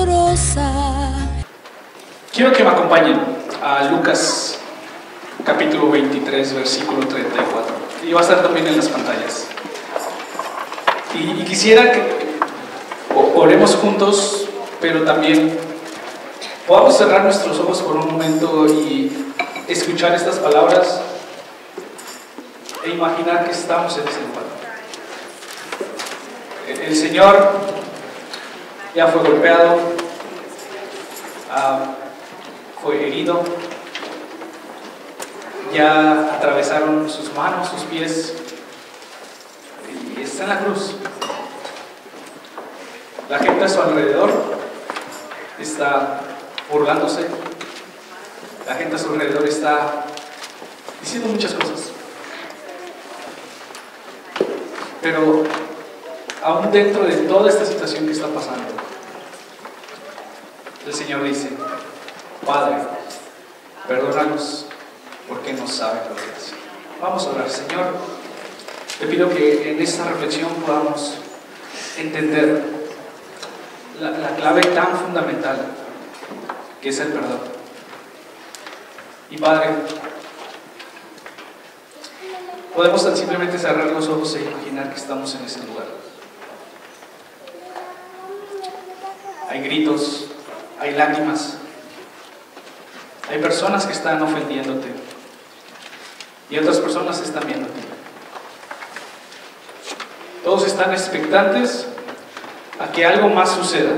milagrosa. Quiero que me acompañen a Lucas capítulo 23, versículo 34. Y va a estar también en las pantallas. Y quisiera que oremos juntos, pero también podamos cerrar nuestros ojos por un momento y escuchar estas palabras e imaginar que estamos en ese lugar. El Señor ya fue golpeado, fue herido, ya atravesaron sus manos, sus pies, y está en la cruz. La gente a su alrededor está burlándose, la gente a su alrededor está diciendo muchas cosas, pero aún dentro de toda esta situación que está pasando, el Señor dice: Padre, perdónalos porque no saben lo que hacen. Vamos a orar. Señor, te pido que en esta reflexión podamos entender la clave tan fundamental que es el perdón. Y Padre, podemos tan simplemente cerrar los ojos e imaginar que estamos en ese lugar. Hay gritos, hay lágrimas, hay personas que están ofendiéndote y otras personas están viéndote. Todos están expectantes a que algo más suceda.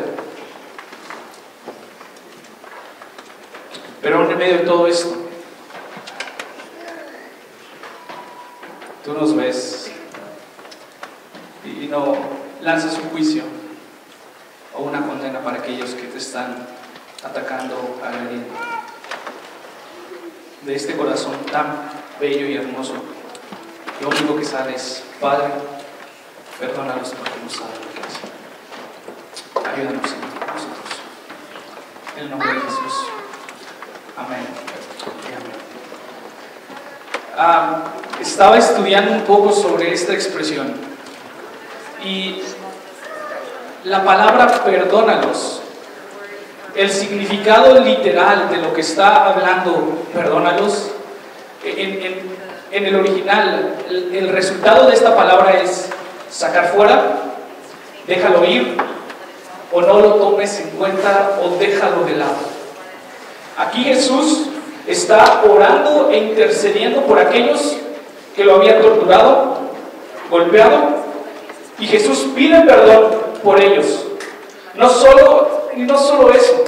Pero aún en medio de todo esto, tú nos ves y no lanzas un juicio o una condena para aquellos que te están atacando, agrediendo. De este corazón tan bello y hermoso, lo único que sale es: Padre, perdónalos porque no saben lo que hacen. Ayúdanos, Señor, nosotros. En el nombre de Jesús. Amén. Y amén. Estaba estudiando un poco sobre esta expresión y la palabra perdónalos, el significado literal de lo que está hablando perdónalos, en el original, el resultado de esta palabra es sacar fuera, déjalo ir, o no lo tomes en cuenta, o déjalo de lado. Aquí Jesús está orando e intercediendo por aquellos que lo habían torturado, golpeado, y Jesús pide perdón por ellos. No solo eso,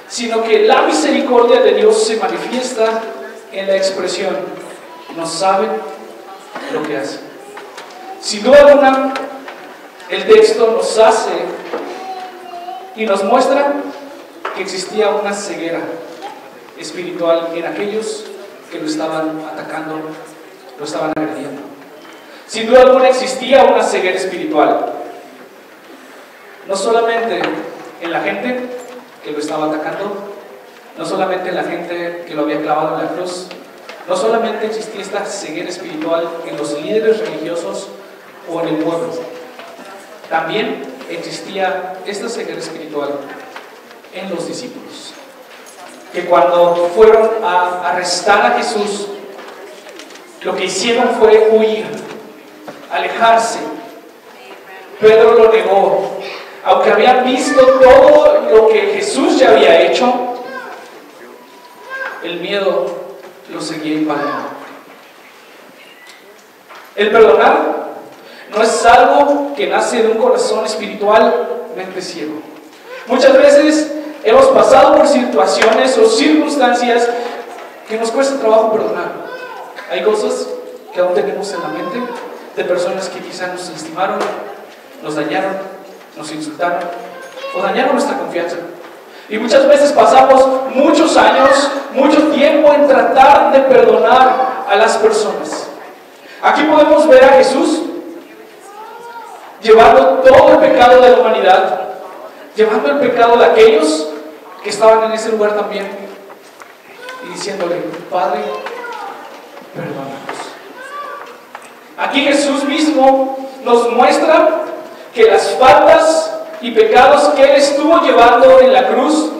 sino que la misericordia de Dios se manifiesta en la expresión: no saben lo que hacen. Sin duda alguna, el texto nos hace y nos muestra que existía una ceguera espiritual en aquellos que lo estaban atacando, lo estaban agrediendo. Sin duda alguna existía una ceguera espiritual, no solamente en la gente que lo estaba atacando, no solamente en la gente que lo había clavado en la cruz, no solamente existía esta ceguera espiritual en los líderes religiosos o en el pueblo, también existía esta ceguera espiritual en los discípulos, que cuando fueron a arrestar a Jesús, lo que hicieron fue huir, alejarse. Pedro lo negó, aunque habían visto todo lo que Jesús ya había hecho. El miedo lo seguía invadiendo. El perdonar no es algo que nace de un corazón espiritualmente ciego. Muchas veces hemos pasado por situaciones o circunstancias que nos cuesta trabajo perdonar. Hay cosas que aún tenemos en la mente de personas que quizás nos lastimaron, nos dañaron, nos insultaron o dañaron nuestra confianza. Y muchas veces pasamos muchos años, mucho tiempo en tratar de perdonar a las personas. Aquí podemos ver a Jesús llevando todo el pecado de la humanidad, llevando el pecado de aquellos que estaban en ese lugar también, y diciéndole: Padre, perdónanos. Aquí Jesús mismo nos muestra que las faltas y pecados que Él estuvo llevando en la cruz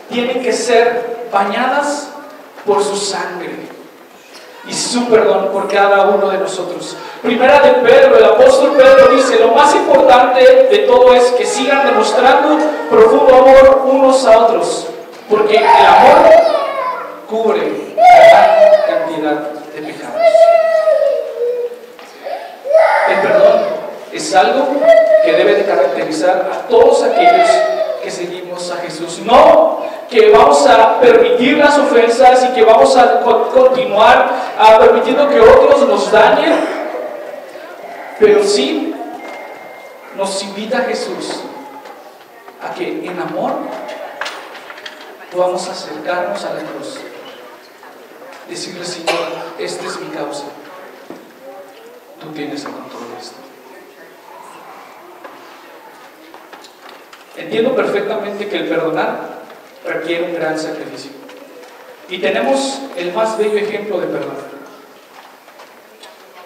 tienen que ser bañadas por su sangre y su perdón por cada uno de nosotros. Primera de Pedro, el apóstol Pedro dice: lo más importante de todo es que sigan demostrando profundo amor unos a otros, porque el amor cubre gran cantidad de pecados. El perdón es algo que debe de caracterizar a todos aquellos que seguimos a Jesús. No que vamos a permitir las ofensas y que vamos a continuar permitiendo que otros nos dañen, pero sí nos invita Jesús a que en amor podamos acercarnos a la cruz, decirle: Señor, esta es mi causa, tú tienes el control de esto. Entiendo perfectamente que el perdonar requiere un gran sacrificio, y tenemos el más bello ejemplo de perdón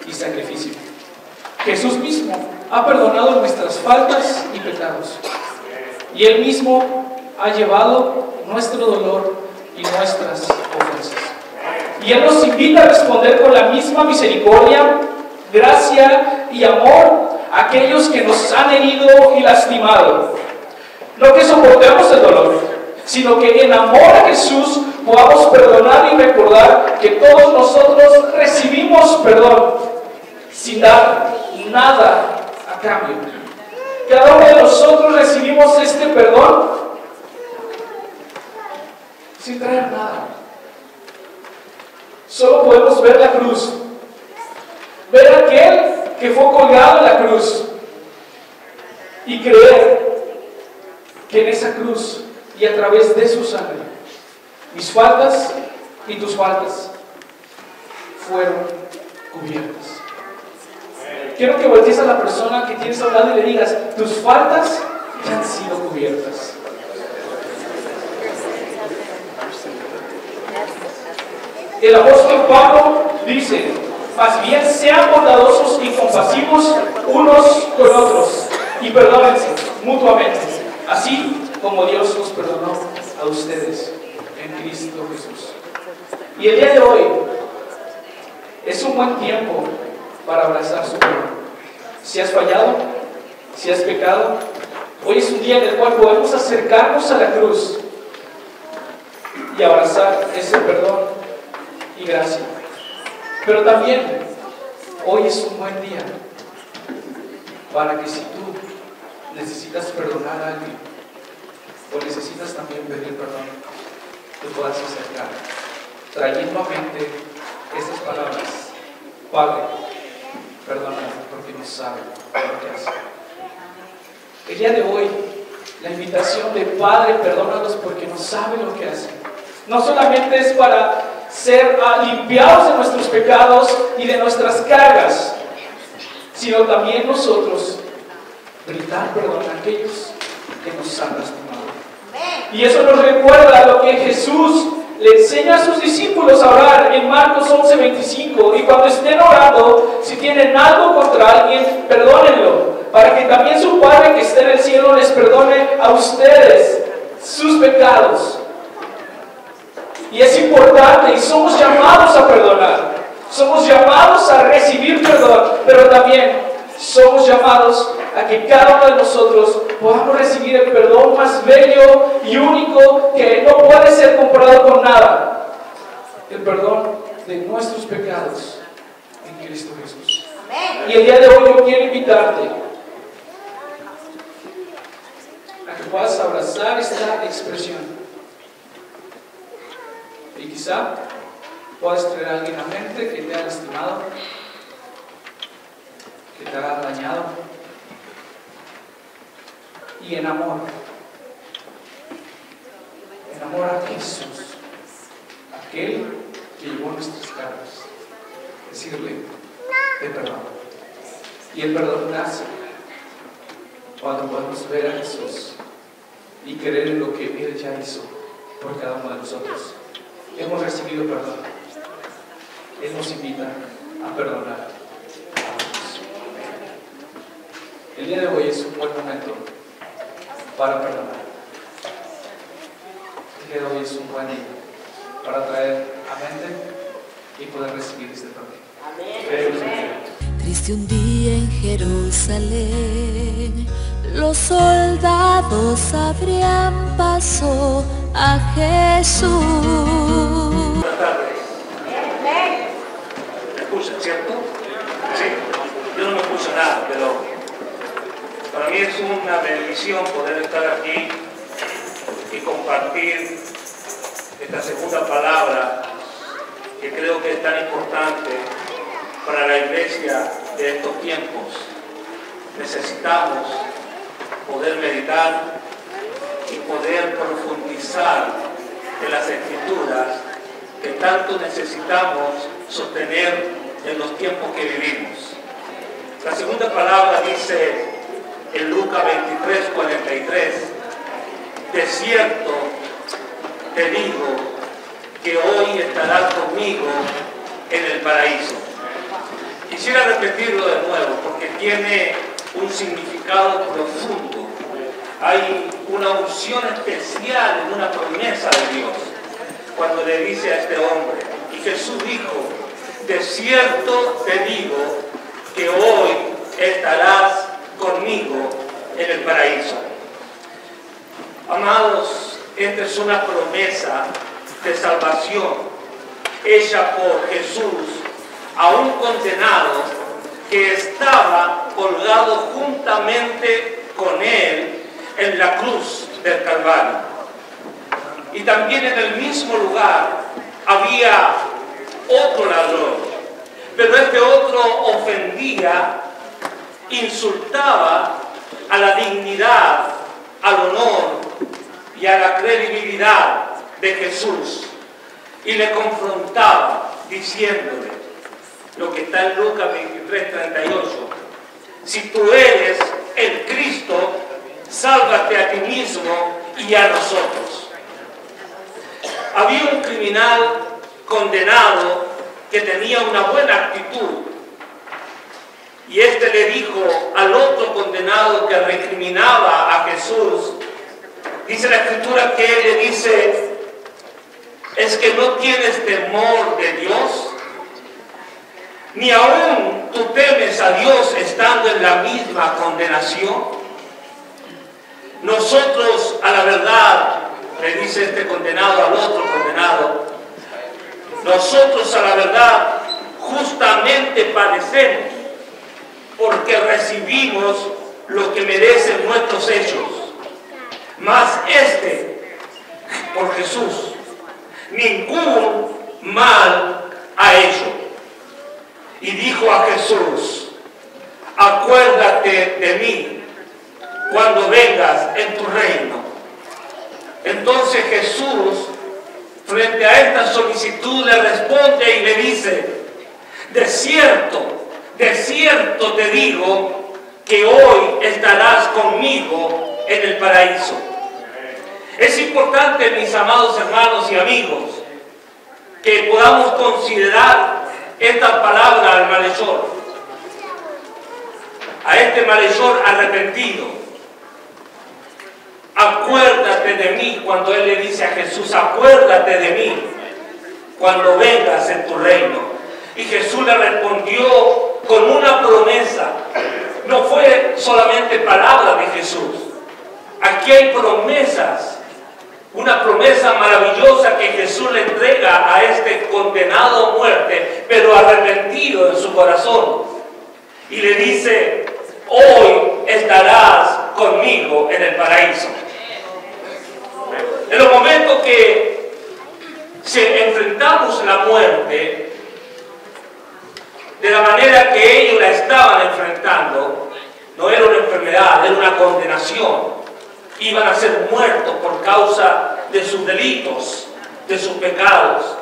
y sacrificio. Jesús mismo ha perdonado nuestras faltas y pecados, y Él mismo ha llevado nuestro dolor y nuestras ofensas, y Él nos invita a responder con la misma misericordia, gracia y amor a aquellos que nos han herido y lastimado. No que soportemos el dolor, sino que en amor a Jesús podamos perdonar y recordar que todos nosotros recibimos perdón sin dar nada a cambio. Cada uno de nosotros recibimos este perdón sin traer nada. Solo podemos ver la cruz, ver a aquel que fue colgado en la cruz y creer que en esa cruz y a través de su sangre, mis faltas y tus faltas fueron cubiertas. Quiero que voltees a la persona que tienes a un lado y le digas: tus faltas ya han sido cubiertas. El apóstol Pablo dice: más bien sean bondadosos y compasivos unos con otros y perdónense mutuamente, así como Dios los perdonó a ustedes en Cristo Jesús. Y el día de hoy es un buen tiempo para abrazar su perdón. Si has fallado, si has pecado, hoy es un día en el cual podemos acercarnos a la cruz y abrazar ese perdón y gracia. Pero también hoy es un buen día para que, si tú necesitas perdonar a alguien o necesitas también pedir perdón, te puedas acercar trayendo a mente estas palabras: Padre, perdóname porque no sabe lo que hace. El día de hoy, la invitación de Padre, perdónalos porque no sabe lo que hacen, no solamente es para ser limpiados de nuestros pecados y de nuestras cargas, sino también nosotros brindar perdón a aquellos que nos han lastimado. Y eso nos recuerda lo que Jesús le enseña a sus discípulos a orar en Marcos 11:25. Y cuando estén orando, si tienen algo contra alguien, perdónenlo, para que también su Padre que está en el cielo les perdone a ustedes sus pecados. Y es importante, y somos llamados a perdonar, somos llamados a recibir perdón, pero también somos llamados a que cada uno de nosotros podamos recibir el perdón más bello y único, que no puede ser comparado con nada: el perdón de nuestros pecados en Cristo Jesús. Y el día de hoy yo quiero invitarte a que puedas abrazar esta expresión. Y quizá puedas traer a alguien a mente que te ha lastimado, que te ha dañado, y en amor a Jesús, aquel que llevó nuestras cargas, decirle: te perdono. Y el perdón nace cuando podemos ver a Jesús y creer en lo que Él ya hizo por cada uno de nosotros. Hemos recibido perdón. Él nos invita a perdonar a otros. el día de hoy es un buen momento para perdonar. El día de hoy es un buen día para traer a mente y poder recibir este perdón. Triste un día en Jerusalén, los soldados abrían paso a Jesús. Buenas tardes. ¿Me escuchan, cierto? Sí. Yo no me escucho nada, pero para mí es una bendición poder estar aquí y compartir esta segunda palabra que creo que es tan importante para la iglesia de estos tiempos. Necesitamos poder meditar y poder profundizar en las Escrituras que tanto necesitamos sostener en los tiempos que vivimos. La segunda palabra dice en Lucas 23:43, de cierto te digo que hoy estarás conmigo en el paraíso. Quisiera repetirlo de nuevo porque tiene un significado profundo. Hay una unción especial en una promesa de Dios cuando le dice a este hombre. Y Jesús dijo, de cierto te digo que hoy estarás conmigo en el paraíso. Amados, esta es una promesa de salvación hecha por Jesús a un condenado que estaba colgado juntamente con él en la cruz del Calvario. Y también en el mismo lugar había otro ladrón, pero este otro ofendía, insultaba a la dignidad, al honor y a la credibilidad de Jesús y le confrontaba diciéndole lo que está en Lucas 23:38, si tú eres el Cristo, sálvate a ti mismo y a nosotros. Había un criminal condenado que tenía una buena actitud y este le dijo al otro condenado que recriminaba a Jesús, dice la Escritura que él le dice, ¿es que no tienes temor de Dios? Ni aún tú temes a Dios estando en la misma condenación. Nosotros, a la verdad, le dice este condenado al otro condenado, nosotros a la verdad justamente padecemos porque recibimos lo que merecen nuestros hechos. Mas por Jesús, ningún mal ha hecho. Y dijo a Jesús, acuérdate de mí cuando vengas en tu reino. Entonces Jesús, frente a esta solicitud, le responde y le dice, de cierto te digo que hoy estarás conmigo en el paraíso. Es importante, mis amados hermanos y amigos, que podamos considerar esta palabra al malhechor, a este malhechor arrepentido. Acuérdate de mí, cuando él le dice a Jesús, acuérdate de mí cuando vengas en tu reino. Y Jesús le respondió con una promesa. No fue solamente palabra de Jesús. Aquí hay promesas. Una promesa maravillosa que Jesús le entrega a este condenado a muerte, pero arrepentido en su corazón. Y le dice, hoy estarás conmigo en el paraíso. En los momentos que enfrentamos la muerte, de la manera que ellos la estaban enfrentando, no era una enfermedad, era una condenación. Iban a ser muertos por causa de sus delitos, de sus pecados.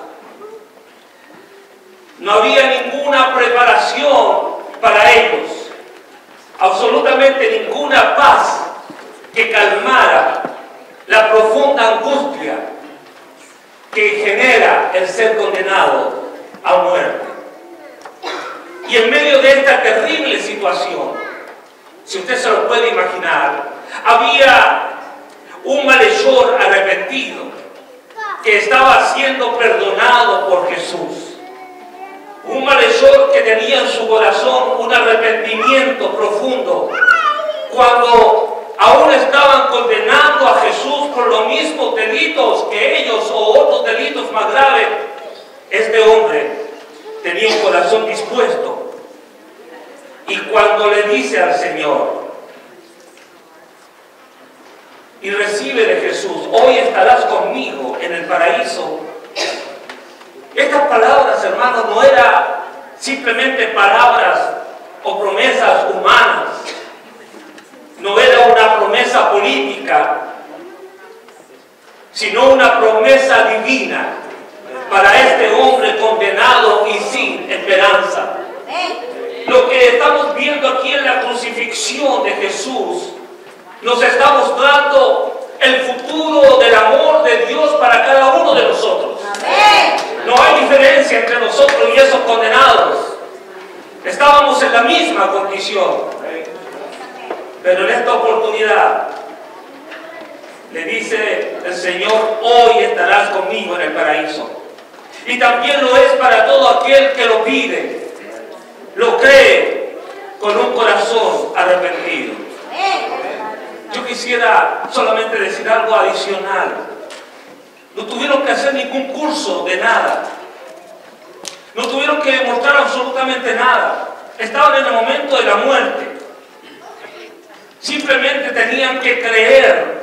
No había ninguna preparación para ellos, absolutamente ninguna paz que calmara la profunda angustia que genera el ser condenado a muerte. Y en medio de esta terrible situación, si usted se lo puede imaginar, había un malhechor arrepentido que estaba siendo perdonado por Jesús. Un malhechor que tenía en su corazón un arrepentimiento profundo. Cuando aún estaban condenando a Jesús por los mismos delitos que ellos o otros delitos más graves, este hombre tenía un corazón dispuesto. Y cuando le dice al Señor y recibe de Jesús, hoy estarás conmigo en el paraíso. Estas palabras, hermanos, no eran simplemente palabras o promesas humanas. No era una promesa política, sino una promesa divina para este hombre condenado y sin esperanza. Lo que estamos viendo aquí en la crucifixión de Jesús nos está mostrando el futuro del amor de Dios para cada uno de nosotros. No hay diferencia entre nosotros y esos condenados. Estábamos en la misma condición. Pero en esta oportunidad le dice el Señor, hoy estarás conmigo en el paraíso. Y también lo es para todo aquel que lo pide, lo cree con un corazón arrepentido. Yo quisiera solamente decir algo adicional. No tuvieron que hacer ningún curso de nada. No tuvieron que demostrar absolutamente nada. Estaban en el momento de la muerte. Simplemente tenían que creer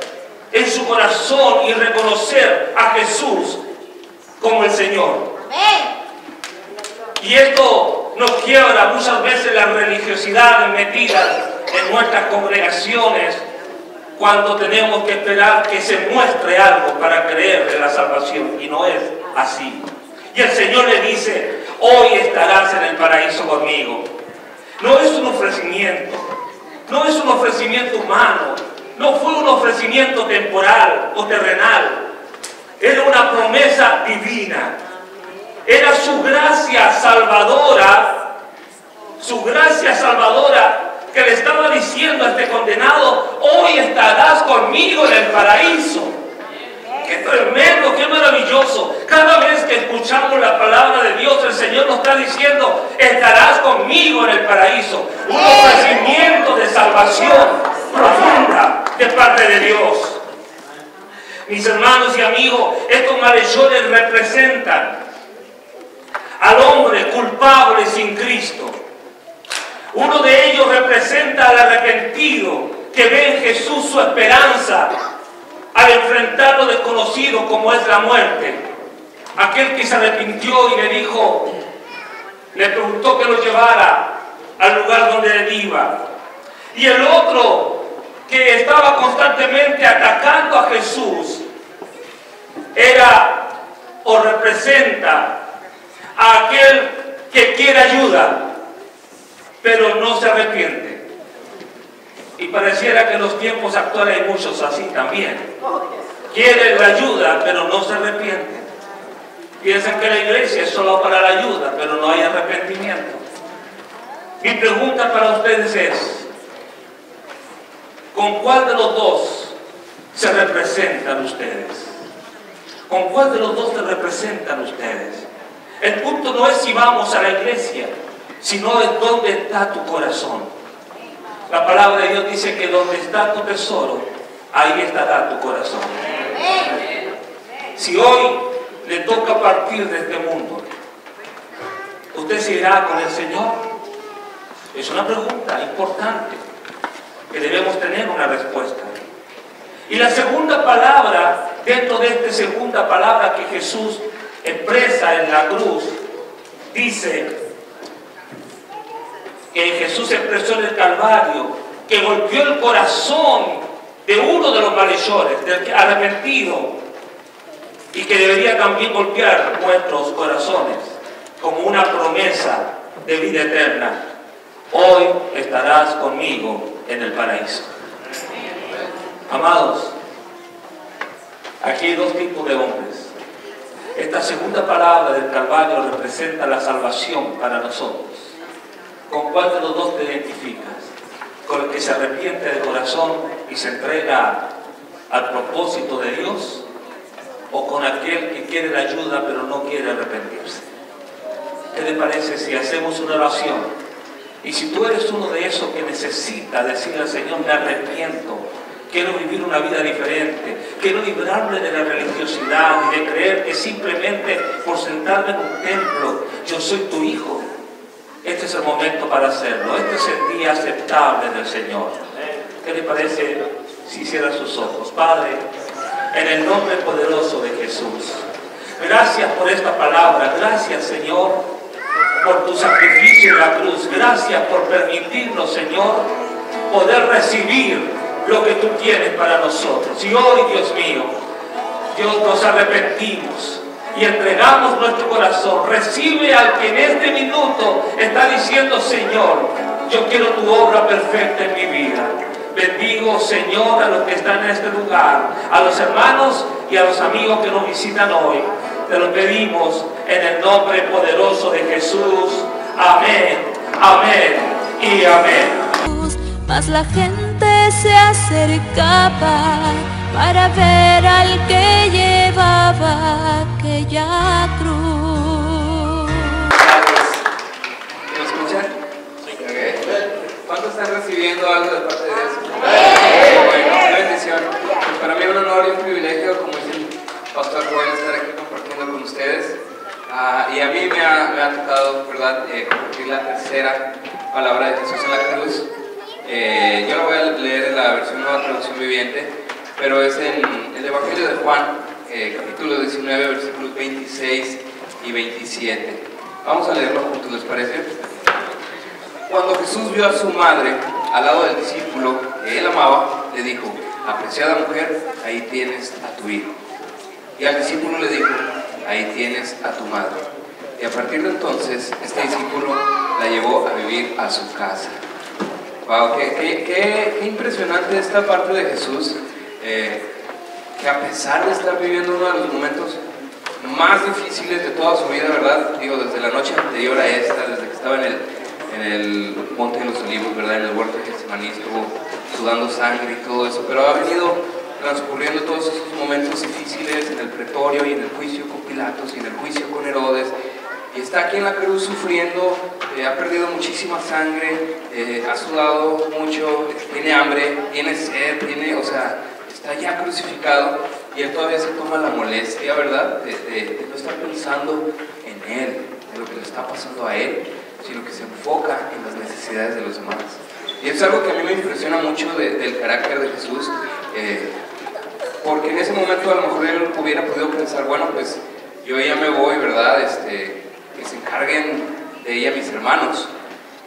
en su corazón y reconocer a Jesús como el Señor. Y esto nos quiebra muchas veces la religiosidad metida en nuestras congregaciones, cuando tenemos que esperar que se muestre algo para creer en la salvación, y no es así. Y el Señor le dice, hoy estarás en el paraíso conmigo. No es un ofrecimiento, no es un ofrecimiento humano, no fue un ofrecimiento temporal o terrenal, era una promesa divina, era su gracia salvadora que le estaba diciendo a este condenado, hoy estarás conmigo en el paraíso. ¡Qué tremendo, qué maravilloso! Cada vez que escuchamos la palabra de Dios, el Señor nos está diciendo, estarás conmigo en el paraíso. Un ofrecimiento de salvación profunda de parte de Dios. Mis hermanos y amigos, estos malhechores representan al hombre culpable sin Cristo. Uno de ellos representa al arrepentido que ve en Jesús su esperanza al enfrentar lo desconocido como es la muerte. Aquel que se arrepintió y le preguntó que lo llevara al lugar donde él iba. Y el otro que estaba constantemente atacando a Jesús era o representa a aquel que quiere ayuda, pero no se arrepiente. Y pareciera que en los tiempos actuales hay muchos así también. Quieren la ayuda, pero no se arrepienten. Piensan que la iglesia es solo para la ayuda, pero no hay arrepentimiento. Mi pregunta para ustedes es, ¿con cuál de los dos se representan ustedes? ¿Con cuál de los dos se representan ustedes? El punto no es si vamos a la iglesia, sino es dónde está tu corazón. La palabra de Dios dice que donde está tu tesoro, ahí estará tu corazón. Si hoy le toca partir de este mundo, ¿usted se irá con el Señor? Es una pregunta importante que debemos tener una respuesta. Y la segunda palabra, dentro de esta segunda palabra que Jesús expresa en la cruz, dice que Jesús expresó en el Calvario, que golpeó el corazón de uno de los malhechores, del arrepentido, y que debería también golpear nuestros corazones como una promesa de vida eterna. Hoy estarás conmigo en el paraíso. Amados, aquí hay dos tipos de hombres. Esta segunda palabra del Calvario representa la salvación para nosotros. ¿Con cuál de los dos te identificas? con el que se arrepiente de corazón y se entrega al propósito de Dios, o con aquel que quiere la ayuda pero no quiere arrepentirse? ¿Qué le parece si hacemos una oración? Y si tú eres uno de esos que necesita decirle al Señor, me arrepiento, quiero vivir una vida diferente, quiero librarme de la religiosidad y de creer que simplemente por sentarme en un templo yo soy tu hijo, este es el momento para hacerlo. Este es el día aceptable del Señor. ¿Qué le parece si cierra sus ojos? Padre, en el nombre poderoso de Jesús, gracias por esta palabra. Gracias, Señor, por tu sacrificio en la cruz. Gracias por permitirnos, Señor, poder recibir lo que tú tienes para nosotros. Y hoy, Dios mío, Dios, nos arrepentimos y entregamos nuestro corazón. Recibe al que en este minuto está diciendo, Señor, yo quiero tu obra perfecta en mi vida. Bendigo, Señor, a los que están en este lugar, a los hermanos y a los amigos que nos visitan hoy. Te lo pedimos en el nombre poderoso de Jesús. Amén, amén y amén. Mas la gente se acercaba para ver al que llevaba aquella cruz. ¿Me escuchan? ¿Cuántos están recibiendo algo de parte de Dios? Bueno, qué bendición. Pues para mí es un honor y un privilegio, como dice el pastor Joel, estar aquí compartiendo con ustedes. Y a mí me ha tocado, ¿verdad?, compartir la tercera palabra de Jesús en la cruz. Yo la voy a leer en la versión Nueva Traducción Viviente, pero es en el Evangelio de Juan, capítulo 19, versículos 26 y 27. Vamos a leerlo juntos, ¿les parece? Cuando Jesús vio a su madre al lado del discípulo que él amaba, le dijo, apreciada mujer, ahí tienes a tu hijo. Y al discípulo le dijo, ahí tienes a tu madre. Y a partir de entonces, este discípulo la llevó a vivir a su casa. Wow, qué impresionante esta parte de Jesús, que a pesar de estar viviendo uno de los momentos más difíciles de toda su vida, ¿verdad? Digo, desde la noche anterior a esta, desde que estaba en el Monte de los Olivos, ¿verdad? En el huerto de Getsemaní, estuvo sudando sangre y todo eso, pero ha venido transcurriendo todos esos momentos difíciles en el pretorio y en el juicio con Pilatos y en el juicio con Herodes, y está aquí en la cruz sufriendo, ha perdido muchísima sangre, ha sudado mucho, tiene hambre, tiene sed, o sea, está ya crucificado, y él todavía se toma la molestia, ¿verdad?, de no estar pensando en él, de lo que le está pasando a él, sino que se enfoca en las necesidades de los demás. Y es algo que a mí me impresiona mucho del carácter de Jesús, porque en ese momento a lo mejor él hubiera podido pensar, bueno, pues yo ya me voy, ¿verdad?, que se encarguen de ella mis hermanos.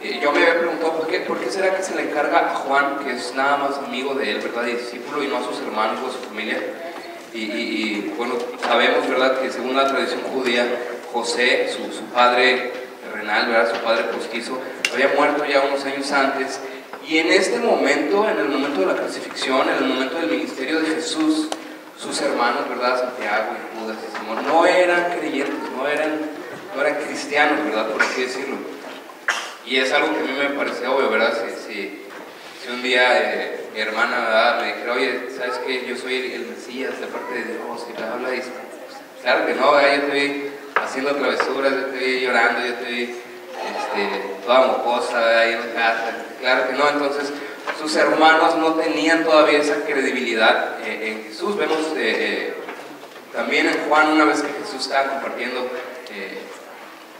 Yo me había preguntado, ¿por qué será que se le encarga a Juan, que es nada más amigo de él, ¿verdad?, y discípulo, y no a sus hermanos o a su familia? Y bueno, sabemos, ¿verdad?, que según la tradición judía, José, su padre terrenal, ¿verdad?, su padre postizo, había muerto ya unos años antes, y en este momento, en el momento de la crucifixión, en el momento del ministerio de Jesús, sus hermanos, ¿verdad?, Santiago y Judas y Simón, no eran creyentes, no eran cristianos, ¿verdad?, por así decirlo. Y es algo que a mí me parece obvio, ¿verdad? Si un día mi hermana, ¿verdad?, me dijera, oye, ¿sabes qué? Yo soy el Mesías de parte de Dios, y bla, bla, y claro que no, ¿verdad? Yo estoy haciendo travesuras, yo estoy llorando, yo estoy toda mocosa, ¿verdad?, ahí en casa, claro que no. Entonces sus hermanos no tenían todavía esa credibilidad en Jesús. Vemos también en Juan, una vez que Jesús estaba compartiendo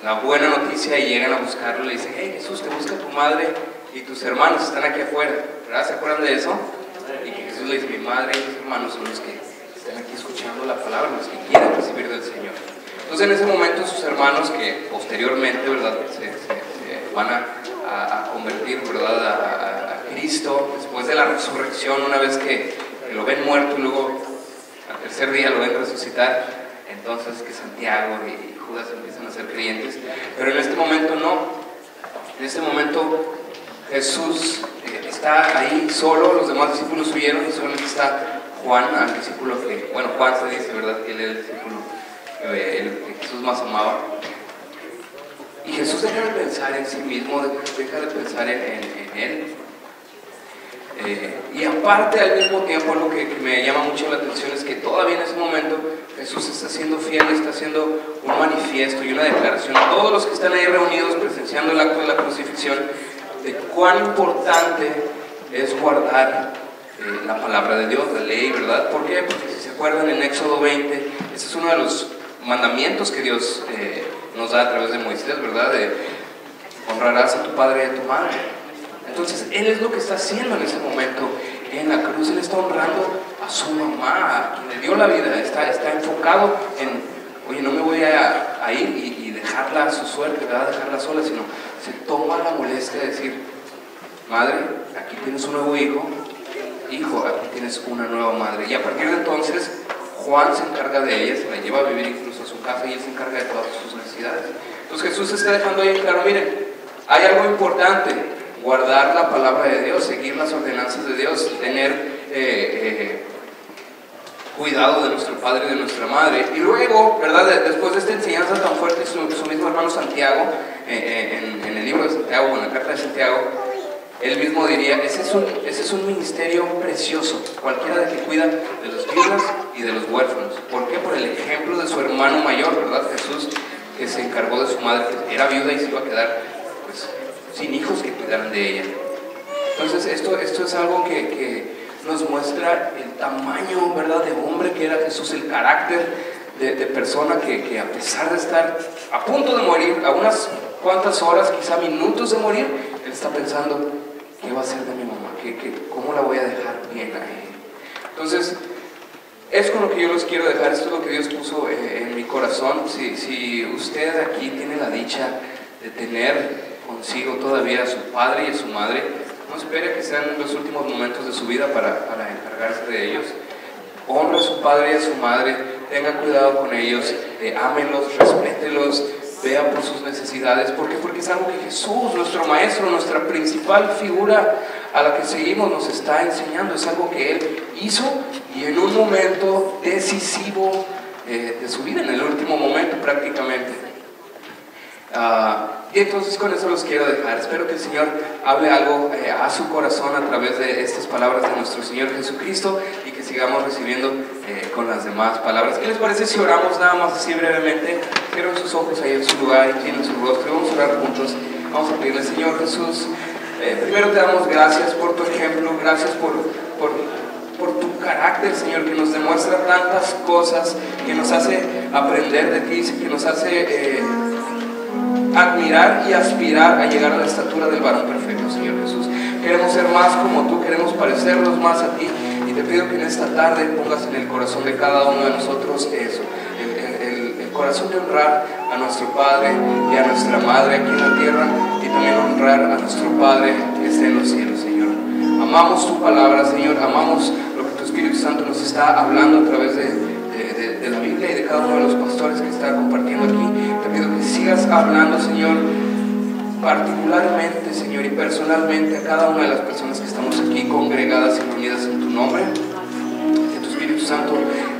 la buena noticia y llegan a buscarlo, le dicen, hey Jesús, te busca tu madre y tus hermanos están aquí afuera, ¿verdad? ¿Se acuerdan de eso? Y que Jesús le dice, mi madre y mis hermanos son los que están aquí escuchando la palabra, los que quieren recibir del Señor. Entonces en ese momento sus hermanos, que posteriormente, ¿verdad?, se van a convertir, ¿verdad?, a Cristo, después de la resurrección, una vez que lo ven muerto y luego al tercer día lo ven resucitar, entonces que Santiago y Judas empiezan a ser creyentes, pero en este momento no. En este momento Jesús está ahí solo, los demás discípulos huyeron y solamente está Juan, al discípulo que, bueno, Juan se dice, ¿verdad?, que él era el discípulo que Jesús más amaba. Y Jesús deja de pensar en sí mismo, deja de pensar en él, Y aparte, al mismo tiempo, algo que me llama mucho la atención es que todavía en ese momento Jesús está siendo fiel, está haciendo un manifiesto y una declaración a todos los que están ahí reunidos presenciando el acto de la crucifixión de cuán importante es guardar la palabra de Dios, la ley, ¿verdad? ¿Por qué? Porque si se acuerdan en Éxodo 20, ese es uno de los mandamientos que Dios nos da a través de Moisés, ¿verdad? De honrarás a tu padre y a tu madre. Entonces, Él es lo que está haciendo en ese momento en la cruz. Él está honrando a su mamá, a quien le dio la vida. Está enfocado en, oye, no me voy a ir y dejarla a su suerte, ¿verdad? Dejarla sola, sino se toma la molestia de decir, madre, aquí tienes un nuevo hijo, aquí tienes una nueva madre. Y a partir de entonces, Juan se encarga de ella, se la lleva a vivir incluso a su casa y él se encarga de todas sus necesidades. Entonces Jesús está dejando ahí claro, miren, hay algo importante, guardar la palabra de Dios, seguir las ordenanzas de Dios, tener cuidado de nuestro padre y de nuestra madre. Y luego, ¿verdad? Después de esta enseñanza tan fuerte, su mismo hermano Santiago, en el libro de Santiago, en la carta de Santiago, él mismo diría, ese es un ministerio precioso, cualquiera de que cuida de los viudas y de los huérfanos. ¿Por qué? Por el ejemplo de su hermano mayor, ¿verdad? Jesús, que se encargó de su madre, que era viuda y se iba a quedar pues sin hijos que cuidaran de ella. Entonces esto es algo que nos muestra el tamaño, ¿verdad?, de hombre que era Jesús, el carácter de persona que a pesar de estar a punto de morir, a unas cuantas horas, quizá minutos de morir, él está pensando, ¿qué va a hacer de mi mamá? ¿Cómo la voy a dejar bien a ella? Entonces, es con lo que yo los quiero dejar. Esto es lo que Dios puso en mi corazón. Si usted aquí tiene la dicha de tener consigo todavía a su padre y a su madre, no espere que sean los últimos momentos de su vida para encargarse de ellos. Honre a su padre y a su madre, tenga cuidado con ellos, ámenlos, respételos, vea por sus necesidades. ¿Por qué? Porque es algo que Jesús, nuestro maestro, nuestra principal figura a la que seguimos, nos está enseñando. Es algo que Él hizo y en un momento decisivo de su vida, en el último momento prácticamente. Y entonces con eso los quiero dejar. Espero que el Señor hable algo a su corazón a través de estas palabras de nuestro Señor Jesucristo y que sigamos recibiendo con las demás palabras. ¿Qué les parece si oramos nada más así brevemente? Cierren sus ojos ahí en su lugar, inclinen su rostro y vamos a orar juntos. Vamos a pedirle, Señor Jesús, primero te damos gracias por tu ejemplo, gracias por tu carácter, Señor, que nos demuestra tantas cosas, que nos hace aprender de ti, que nos hace admirar y aspirar a llegar a la estatura del varón perfecto, Señor Jesús. Queremos ser más como tú, queremos parecernos más a ti, y te pido que en esta tarde pongas en el corazón de cada uno de nosotros eso, el corazón de honrar a nuestro Padre y a nuestra Madre aquí en la tierra, y también honrar a nuestro Padre que está en los cielos, Señor. Amamos tu palabra, Señor, amamos lo que tu Espíritu Santo nos está hablando a través de la Biblia y de cada uno de los pastores que está compartiendo aquí. Te pido que sigas hablando, Señor, particularmente, Señor, y personalmente a cada una de las personas que estamos aquí congregadas y reunidas en tu nombre. Que tu Espíritu Santo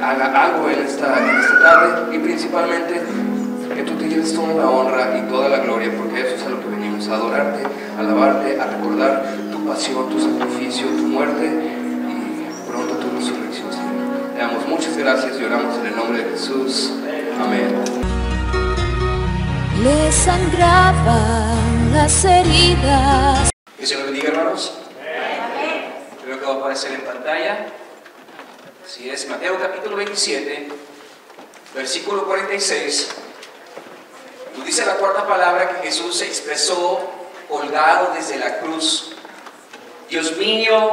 haga algo en esta tarde, y principalmente que tú te lleves toda la honra y toda la gloria, porque eso es a lo que venimos, a adorarte, a alabarte, a recordar tu pasión, tu sacrificio, tu muerte y pronto tu resurrección, Señor. Te damos muchas gracias y oramos en el nombre de Jesús. Amén. Le sangraban las heridas. Que se lo bendiga, hermanos. Creo que va a aparecer en pantalla. Así es, Mateo capítulo 27, versículo 46. Nos dice la cuarta palabra que Jesús se expresó colgado desde la cruz. Dios mío,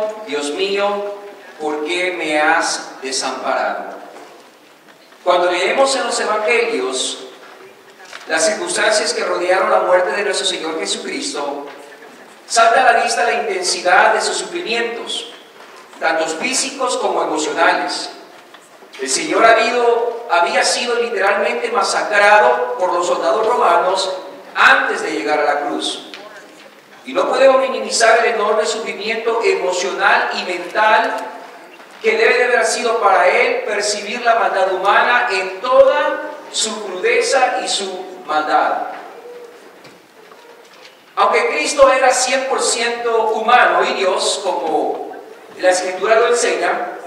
¿por qué me has desamparado? Cuando leemos en los evangelios las circunstancias que rodearon la muerte de nuestro Señor Jesucristo, salta a la vista la intensidad de sus sufrimientos, tanto físicos como emocionales. El Señor había sido literalmente masacrado por los soldados romanos antes de llegar a la cruz. Y no podemos minimizar el enorme sufrimiento emocional y mental que debe de haber sido para Él percibir la maldad humana en toda su crudeza y su maldad. Aunque Cristo era 100% humano y Dios, como la Escritura lo enseña,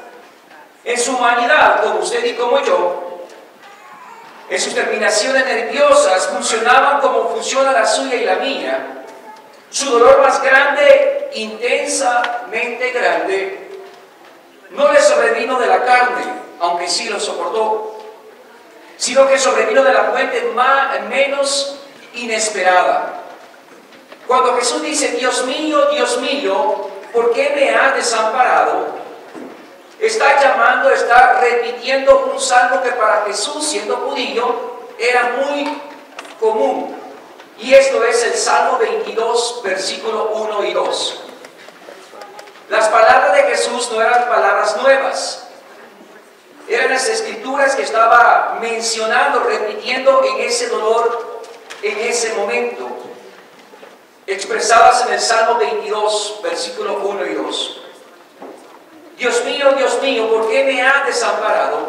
en su humanidad, como usted y como yo, en sus terminaciones nerviosas funcionaban como funciona la suya y la mía. Su dolor más grande, intensamente grande, no le sobrevino de la carne, aunque sí lo soportó, sino que sobrevino de la fuente menos inesperada. Cuando Jesús dice, Dios mío, ¿por qué me has desamparado?, está llamando, está repitiendo un salmo que para Jesús, siendo judío, era muy común. Y esto es el Salmo 22, versículo 1 y 2. Las palabras de Jesús no eran palabras nuevas. Eran las escrituras que estaba mencionando, repitiendo en ese dolor, en ese momento, expresadas en el Salmo 22, versículo 1 y 2. Dios mío, ¿por qué me has desamparado?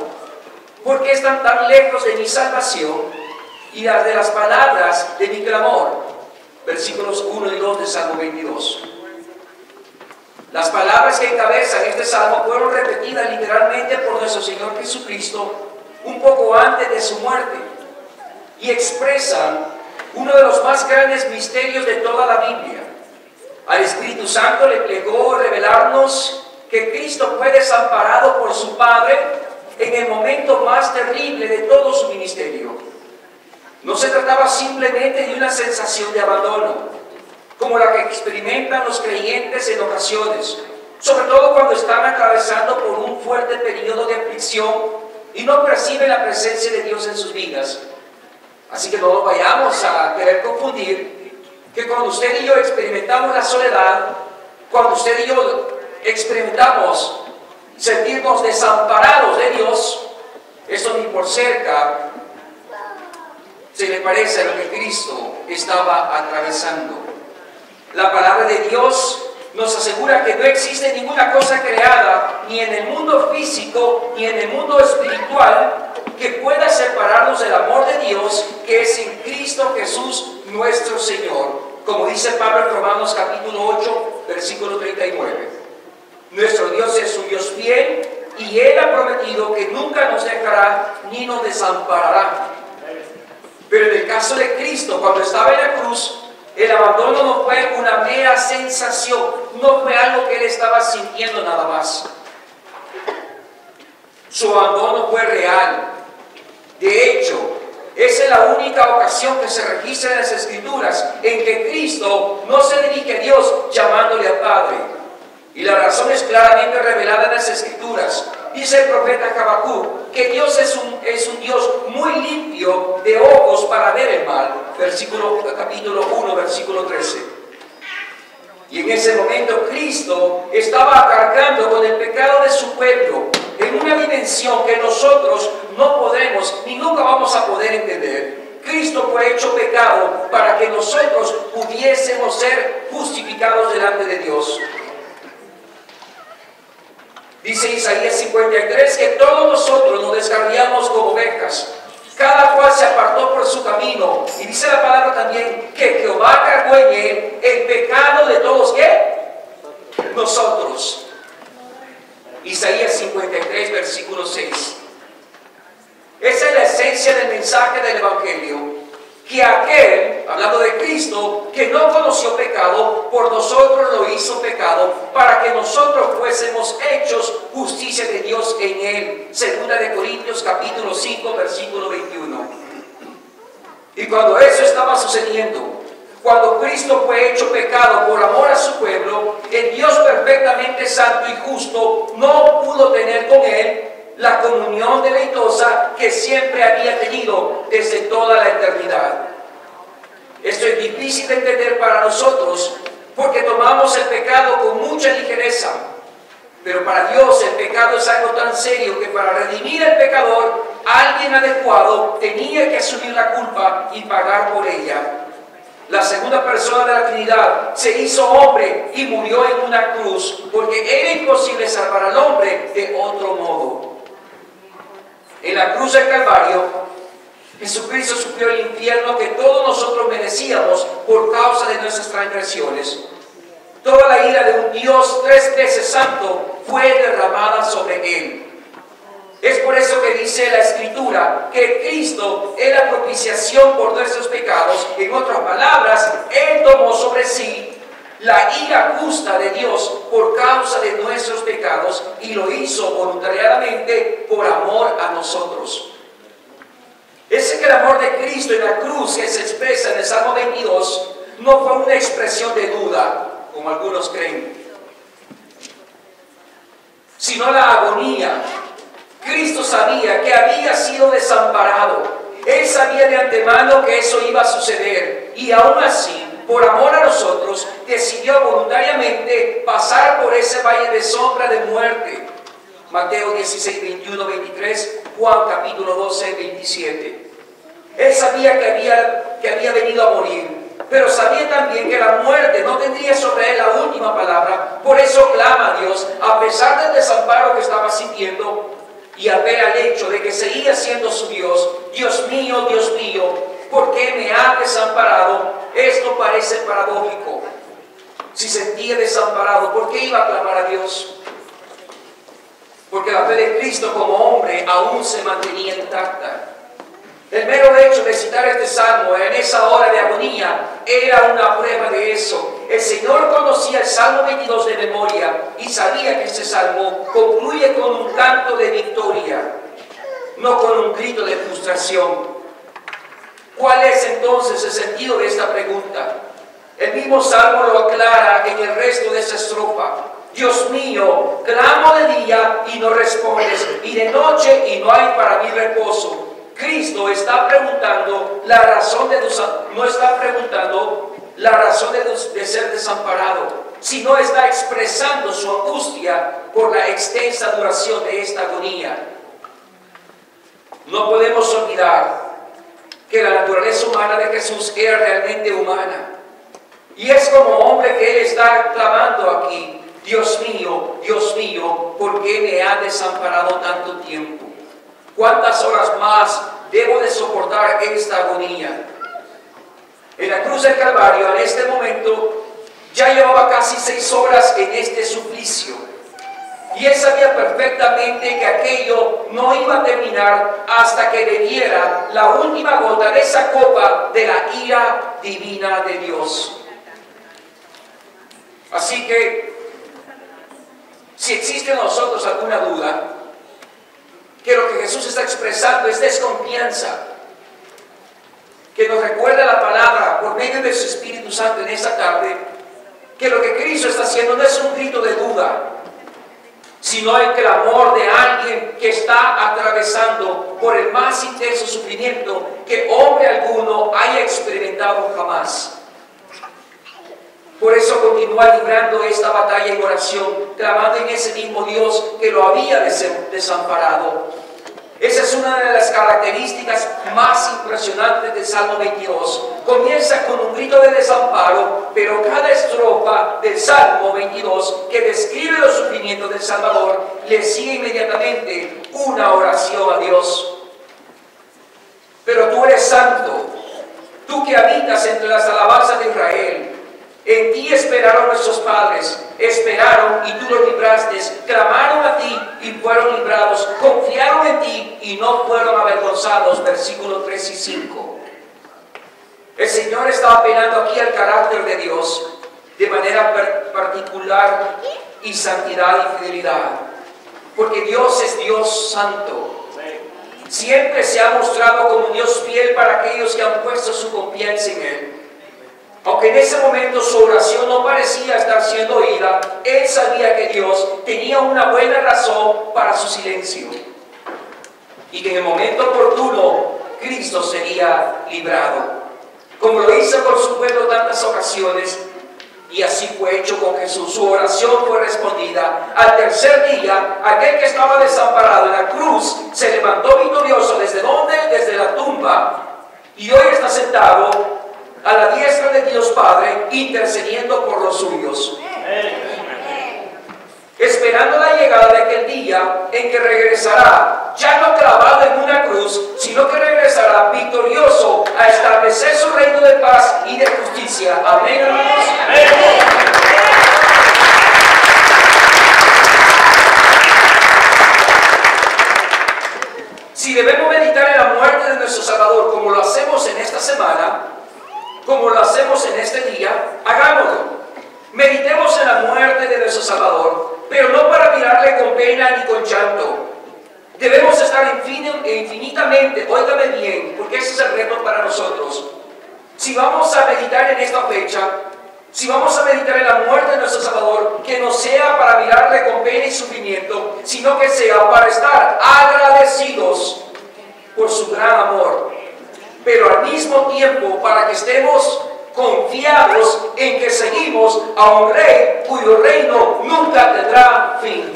¿Por qué están tan lejos de mi salvación y de las palabras de mi clamor? Versículos 1 y 2 del Salmo 22. Las palabras que encabezan este salmo fueron repetidas literalmente por nuestro Señor Jesucristo un poco antes de su muerte y expresan uno de los más grandes misterios de toda la Biblia. Al Espíritu Santo le plegó revelarnos que Cristo fue desamparado por su Padre en el momento más terrible de todo su ministerio. No se trataba simplemente de una sensación de abandono, como la que experimentan los creyentes en ocasiones, sobre todo cuando están atravesando por un fuerte periodo de aflicción y no perciben la presencia de Dios en sus vidas. Así que no nos vayamos a querer confundir que cuando usted y yo experimentamos la soledad, cuando usted y yo experimentamos sentirnos desamparados de Dios, eso ni por cerca se le parece a lo que Cristo estaba atravesando. La palabra de Dios nos asegura que no existe ninguna cosa creada, ni en el mundo físico, ni en el mundo espiritual, que pueda separarnos del amor de Dios, que es en Cristo Jesús nuestro Señor. Como dice Pablo en Romanos capítulo 8, versículo 39. Nuestro Dios es un Dios fiel y Él ha prometido que nunca nos dejará ni nos desamparará. Pero en el caso de Cristo, cuando estaba en la cruz, el abandono no fue una mera sensación, no fue algo que Él estaba sintiendo nada más. Su abandono fue real. De hecho, esa es la única ocasión que se registra en las Escrituras en que Cristo no se dirige a Dios llamándole al Padre. Y la razón es claramente revelada en las Escrituras. Dice el profeta Habacuc que Dios es un Dios muy limpio de ojos para ver el mal. Capítulo 1, versículo 13. Y en ese momento Cristo estaba cargando con el pecado de su pueblo en una dimensión que nosotros no podremos ni nunca vamos a poder entender. Cristo fue hecho pecado para que nosotros pudiésemos ser justificados delante de Dios. Dice Isaías 53 que todos nosotros nos descarriamos como ovejas, cada cual se apartó por su camino. Y dice la palabra también que Jehová cargó en él el pecado de todos, ¿qué? Nosotros. Isaías 53, versículo 6. Esa es la esencia del mensaje del Evangelio. Que aquel, hablando de Cristo, que no conoció pecado, por nosotros lo hizo pecado, para que nosotros fuésemos hechos justicia de Dios en él. Segunda de Corintios capítulo 5, versículo 21. Y cuando eso estaba sucediendo, cuando Cristo fue hecho pecado por amor a su pueblo, el Dios perfectamente santo y justo no pudo tener con él la comunión deleitosa que siempre había tenido desde toda la eternidad. Esto es difícil de entender para nosotros porque tomamos el pecado con mucha ligereza, pero para Dios el pecado es algo tan serio que para redimir al pecador, alguien adecuado tenía que asumir la culpa y pagar por ella. La segunda persona de la Trinidad se hizo hombre y murió en una cruz porque era imposible salvar al hombre de otro modo. En la cruz del Calvario, Jesucristo sufrió el infierno que todos nosotros merecíamos por causa de nuestras transgresiones. Toda la ira de un Dios 3 veces santo fue derramada sobre él. Es por eso que dice la Escritura que Cristo es la propiciación por nuestros pecados. En otras palabras, Él tomó sobre sí la ira justa de Dios por causa de nuestros pecados y lo hizo voluntariamente por amor a nosotros. Ese que el amor de Cristo en la cruz que se expresa en el Salmo 22 no fue una expresión de duda, como algunos creen, sino la agonía. Cristo sabía que había sido desamparado. Él sabía de antemano que eso iba a suceder y aún así, por amor a nosotros, decidió voluntariamente pasar por ese valle de sombra de muerte. Mateo 16, 21, 23, Juan capítulo 12, 27. Él sabía que había venido a morir, pero sabía también que la muerte no tendría sobre él la última palabra. Por eso clama a Dios, a pesar del desamparo que estaba sintiendo y al ver al hecho de que seguía siendo su Dios. Dios mío, ¿por qué me has desamparado? Esto parece paradójico. Si sentía desamparado, ¿por qué iba a clamar a Dios? Porque la fe de Cristo como hombre aún se mantenía intacta. El mero hecho de citar este salmo en esa hora de agonía era una prueba de eso. El Señor conocía el Salmo 22 de memoria y sabía que este salmo concluye con un canto de victoria, no con un grito de frustración. ¿Cuál es entonces el sentido de esta pregunta? El mismo salmo lo aclara en el resto de esa estrofa. Dios mío, clamo de día y no respondes, y de noche y no hay para mí reposo. Cristo está preguntando la razón no está preguntando la razón de ser desamparado, sino está expresando su angustia por la extensa duración de esta agonía. No podemos olvidar que la naturaleza humana de Jesús era realmente humana. Y es como hombre que Él está clamando aquí: Dios mío, ¿por qué me has desamparado tanto tiempo? ¿Cuántas horas más debo de soportar esta agonía? En la cruz del Calvario, en este momento, ya llevaba casi 6 horas en este suplicio. Y él sabía perfectamente que aquello no iba a terminar hasta que bebiera la última gota de esa copa de la ira divina de Dios. Así que, si existe en nosotros alguna duda, que lo que Jesús está expresando es desconfianza, que nos recuerda la palabra por medio de su Espíritu Santo en esta tarde, que lo que Cristo está haciendo no es un grito de duda, sino el clamor de alguien que está atravesando por el más intenso sufrimiento que hombre alguno haya experimentado jamás. Por eso continúa librando esta batalla en oración, clamando en ese mismo Dios que lo había desamparado. Esa es una de las características más impresionantes del Salmo 22. Comienza con un grito de desamparo, pero cada estrofa del Salmo 22 que describe los sufrimientos del Salvador le sigue inmediatamente una oración a Dios. Pero tú eres santo, tú que habitas entre las alabanzas de Israel. En ti esperaron nuestros padres, esperaron y tú los libraste, clamaron a ti y fueron librados, confiaron en ti y no fueron avergonzados. Versículos 3 y 5. El Señor está apelando aquí al carácter de Dios de manera particular y santidad y fidelidad, porque Dios es Dios santo. Siempre se ha mostrado como un Dios fiel para aquellos que han puesto su confianza en Él. Aunque en ese momento su oración no parecía estar siendo oída, él sabía que Dios tenía una buena razón para su silencio y que en el momento oportuno Cristo sería librado, como lo hizo con su pueblo tantas ocasiones, y así fue hecho con Jesús. Su oración fue respondida. Al tercer día, aquel que estaba desamparado en la cruz se levantó victorioso. ¿Desde dónde? Desde la tumba, y hoy está sentado a la diestra de Dios Padre, intercediendo por los suyos. Esperando la llegada de aquel día en que regresará, ya no clavado en una cruz, sino que regresará victorioso a establecer su reino de paz y de justicia. Amén, hermanos. semana, como lo hacemos en este día, hagámoslo. Meditemos en la muerte de nuestro Salvador, pero no para mirarle con pena ni con llanto. Debemos estar infinitamente, óigame bien, porque ese es el reto para nosotros. Si vamos a meditar en esta fecha, si vamos a meditar en la muerte de nuestro Salvador, que no sea para mirarle con pena y sufrimiento, sino que sea para estar agradecidos por su gran amor, pero al mismo tiempo para que estemos confiados en que seguimos a un rey cuyo reino nunca tendrá fin.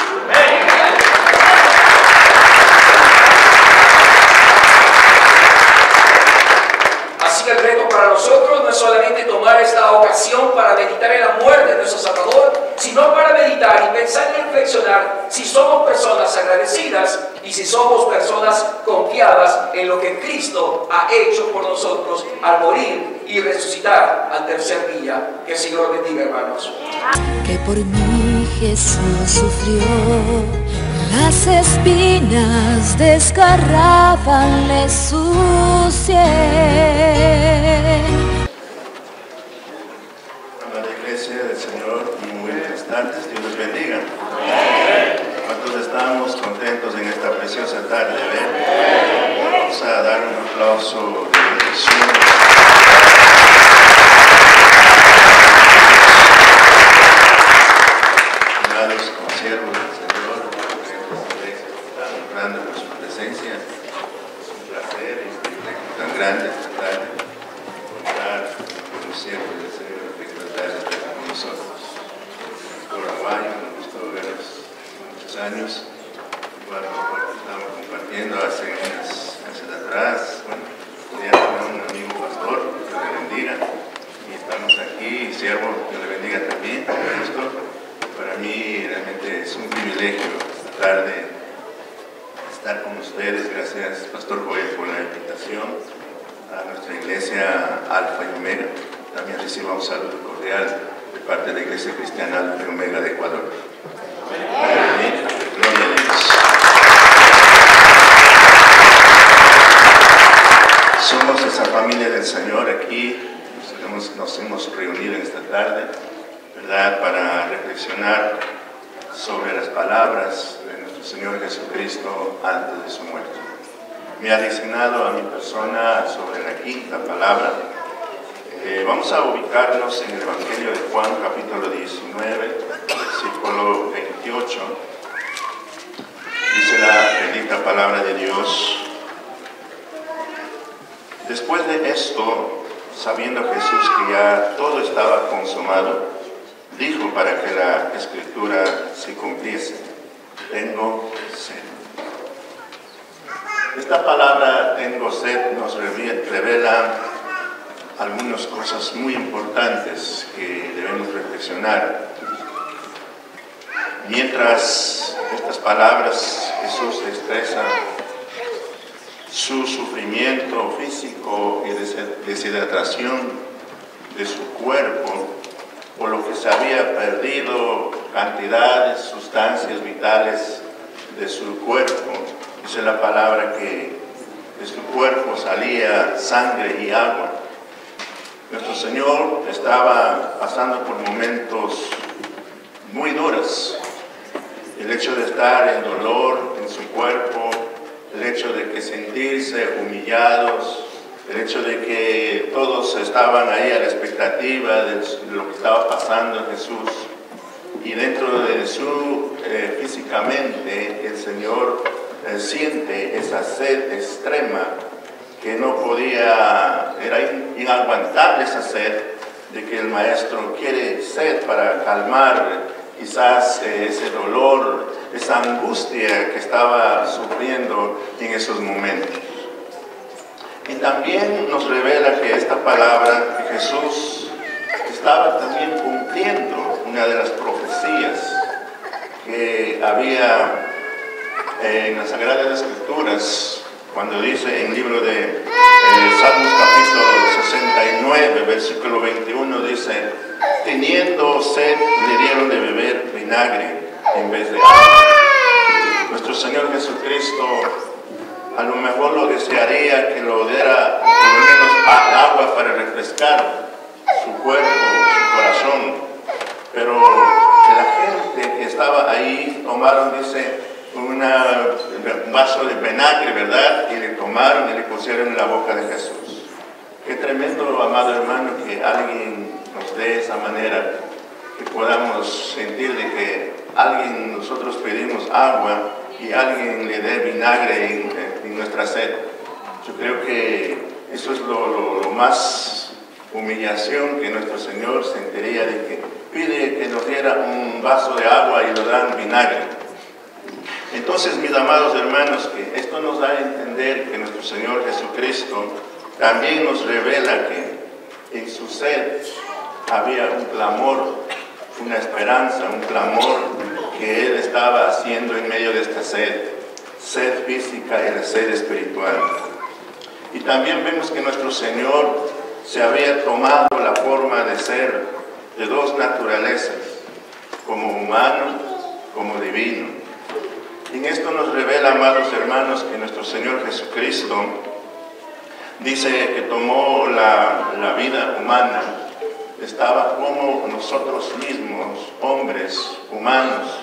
Así que el reto para nosotros no es solamente tomar esta ocasión para meditar en la muerte de nuestro Salvador, sino para meditar y pensar y reflexionar si somos personas agradecidas y si somos personas confiadas en lo que Cristo ha hecho por nosotros al morir y resucitar al tercer día. Que el Señor bendiga, hermanos. Que por mí Jesús sufrió, las espinas desgarrábanle su sien. A la iglesia del Señor, muy buenas tardes, Dios les bendiga. ¿Cuántos estamos contentos en esta preciosa tarde? Vamos a dar un aplauso de bendición. Amados consiervos del Señor, están honrando por su presencia. Es un placer y un privilegio tan grande esta tarde contar con los siervos del Señor que esta tarde están con nosotros. Por Aguayo, me gustó verlos muchos años. Igual estamos compartiendo hace meses atrás. Bueno, ya un amigo pastor, que le bendiga. Y estamos aquí, siervo, que le bendiga también, con gusto. Para mí realmente es un privilegio esta tarde estar con ustedes. Gracias, Pastor Joel, por la invitación a nuestra iglesia Alfa y Omega. También recibo un saludo cordial de parte de la Iglesia Cristiana Alfa y Omega de Ecuador. Amén. Gloria a Dios. Somos esa familia del Señor aquí. Nos hemos reunido en esta tarde, ¿verdad?, para reflexionar sobre las palabras de nuestro Señor Jesucristo antes de su muerte. Me ha designado a mi persona sobre la quinta palabra. Vamos a ubicarnos en el Evangelio de Juan, capítulo 19, versículo 28. Dice la bendita palabra de Dios: después de esto, sabiendo Jesús que ya todo estaba consumado, dijo para que la Escritura se cumpliese: tengo sed. Esta palabra, tengo sed, nos revela algunas cosas muy importantes que debemos reflexionar. Mientras estas palabras Jesús expresa su sufrimiento físico y deshidratación de su cuerpo, por lo que se había perdido cantidades, sustancias vitales de su cuerpo. Dice la palabra que de su cuerpo salía sangre y agua. Nuestro Señor estaba pasando por momentos muy duros. El hecho de estar en dolor en su cuerpo, el hecho de que sentirse humillados, el hecho de que todos estaban ahí a la expectativa de lo que estaba pasando en Jesús, y dentro de su físicamente el Señor siente esa sed extrema que no podía, era inaguantable esa sed de que el Maestro quiere sed para calmar quizás ese dolor, esa angustia que estaba sufriendo en esos momentos. Y también nos revela que esta palabra de Jesús estaba también cumpliendo una de las profecías que había en las Sagradas Escrituras, cuando dice en el libro de Salmos capítulo 69, versículo 21, dice: teniendo sed le dieron de beber vinagre en vez de agua. Nuestro Señor Jesucristo a lo mejor lo desearía que lo diera por lo menos refrescar su cuerpo, su corazón. Pero la gente que estaba ahí tomaron, dice, un vaso de vinagre, ¿verdad? Y le tomaron y le pusieron en la boca de Jesús. Qué tremendo, amado hermano, que alguien nos dé esa manera, que podamos sentir de que alguien, nosotros pedimos agua y alguien le dé vinagre en nuestra sed. Yo creo que eso es lo más humillación que nuestro Señor sentiría, de que pide que nos diera un vaso de agua y lo dan vinagre. Entonces, mis amados hermanos, que esto nos da a entender que nuestro Señor Jesucristo también nos revela que en su sed había un clamor, una esperanza, un clamor que Él estaba haciendo en medio de esta sed física y la sed espiritual. Y también vemos que nuestro Señor se había tomado la forma de ser de dos naturalezas, como humano, como divino. Y en esto nos revela, amados hermanos, que nuestro Señor Jesucristo dice que tomó la vida humana, estaba como nosotros mismos, hombres humanos,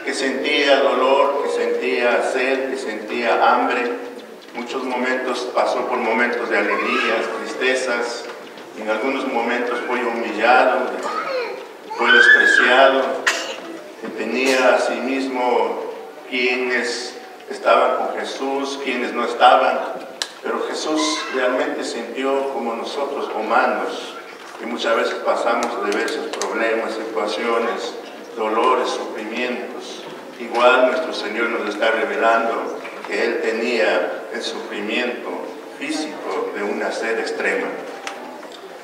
que sentía dolor, que sentía sed, que sentía hambre. Muchos momentos pasó por momentos de alegrías, tristezas, en algunos momentos fue humillado, fue despreciado, que tenía a sí mismo quienes estaban con Jesús, quienes no estaban, pero Jesús realmente sintió como nosotros humanos, que muchas veces pasamos diversos problemas, situaciones, dolores, sufrimientos. Igual nuestro Señor nos está revelando que Él tenía el sufrimiento físico de una sed extrema.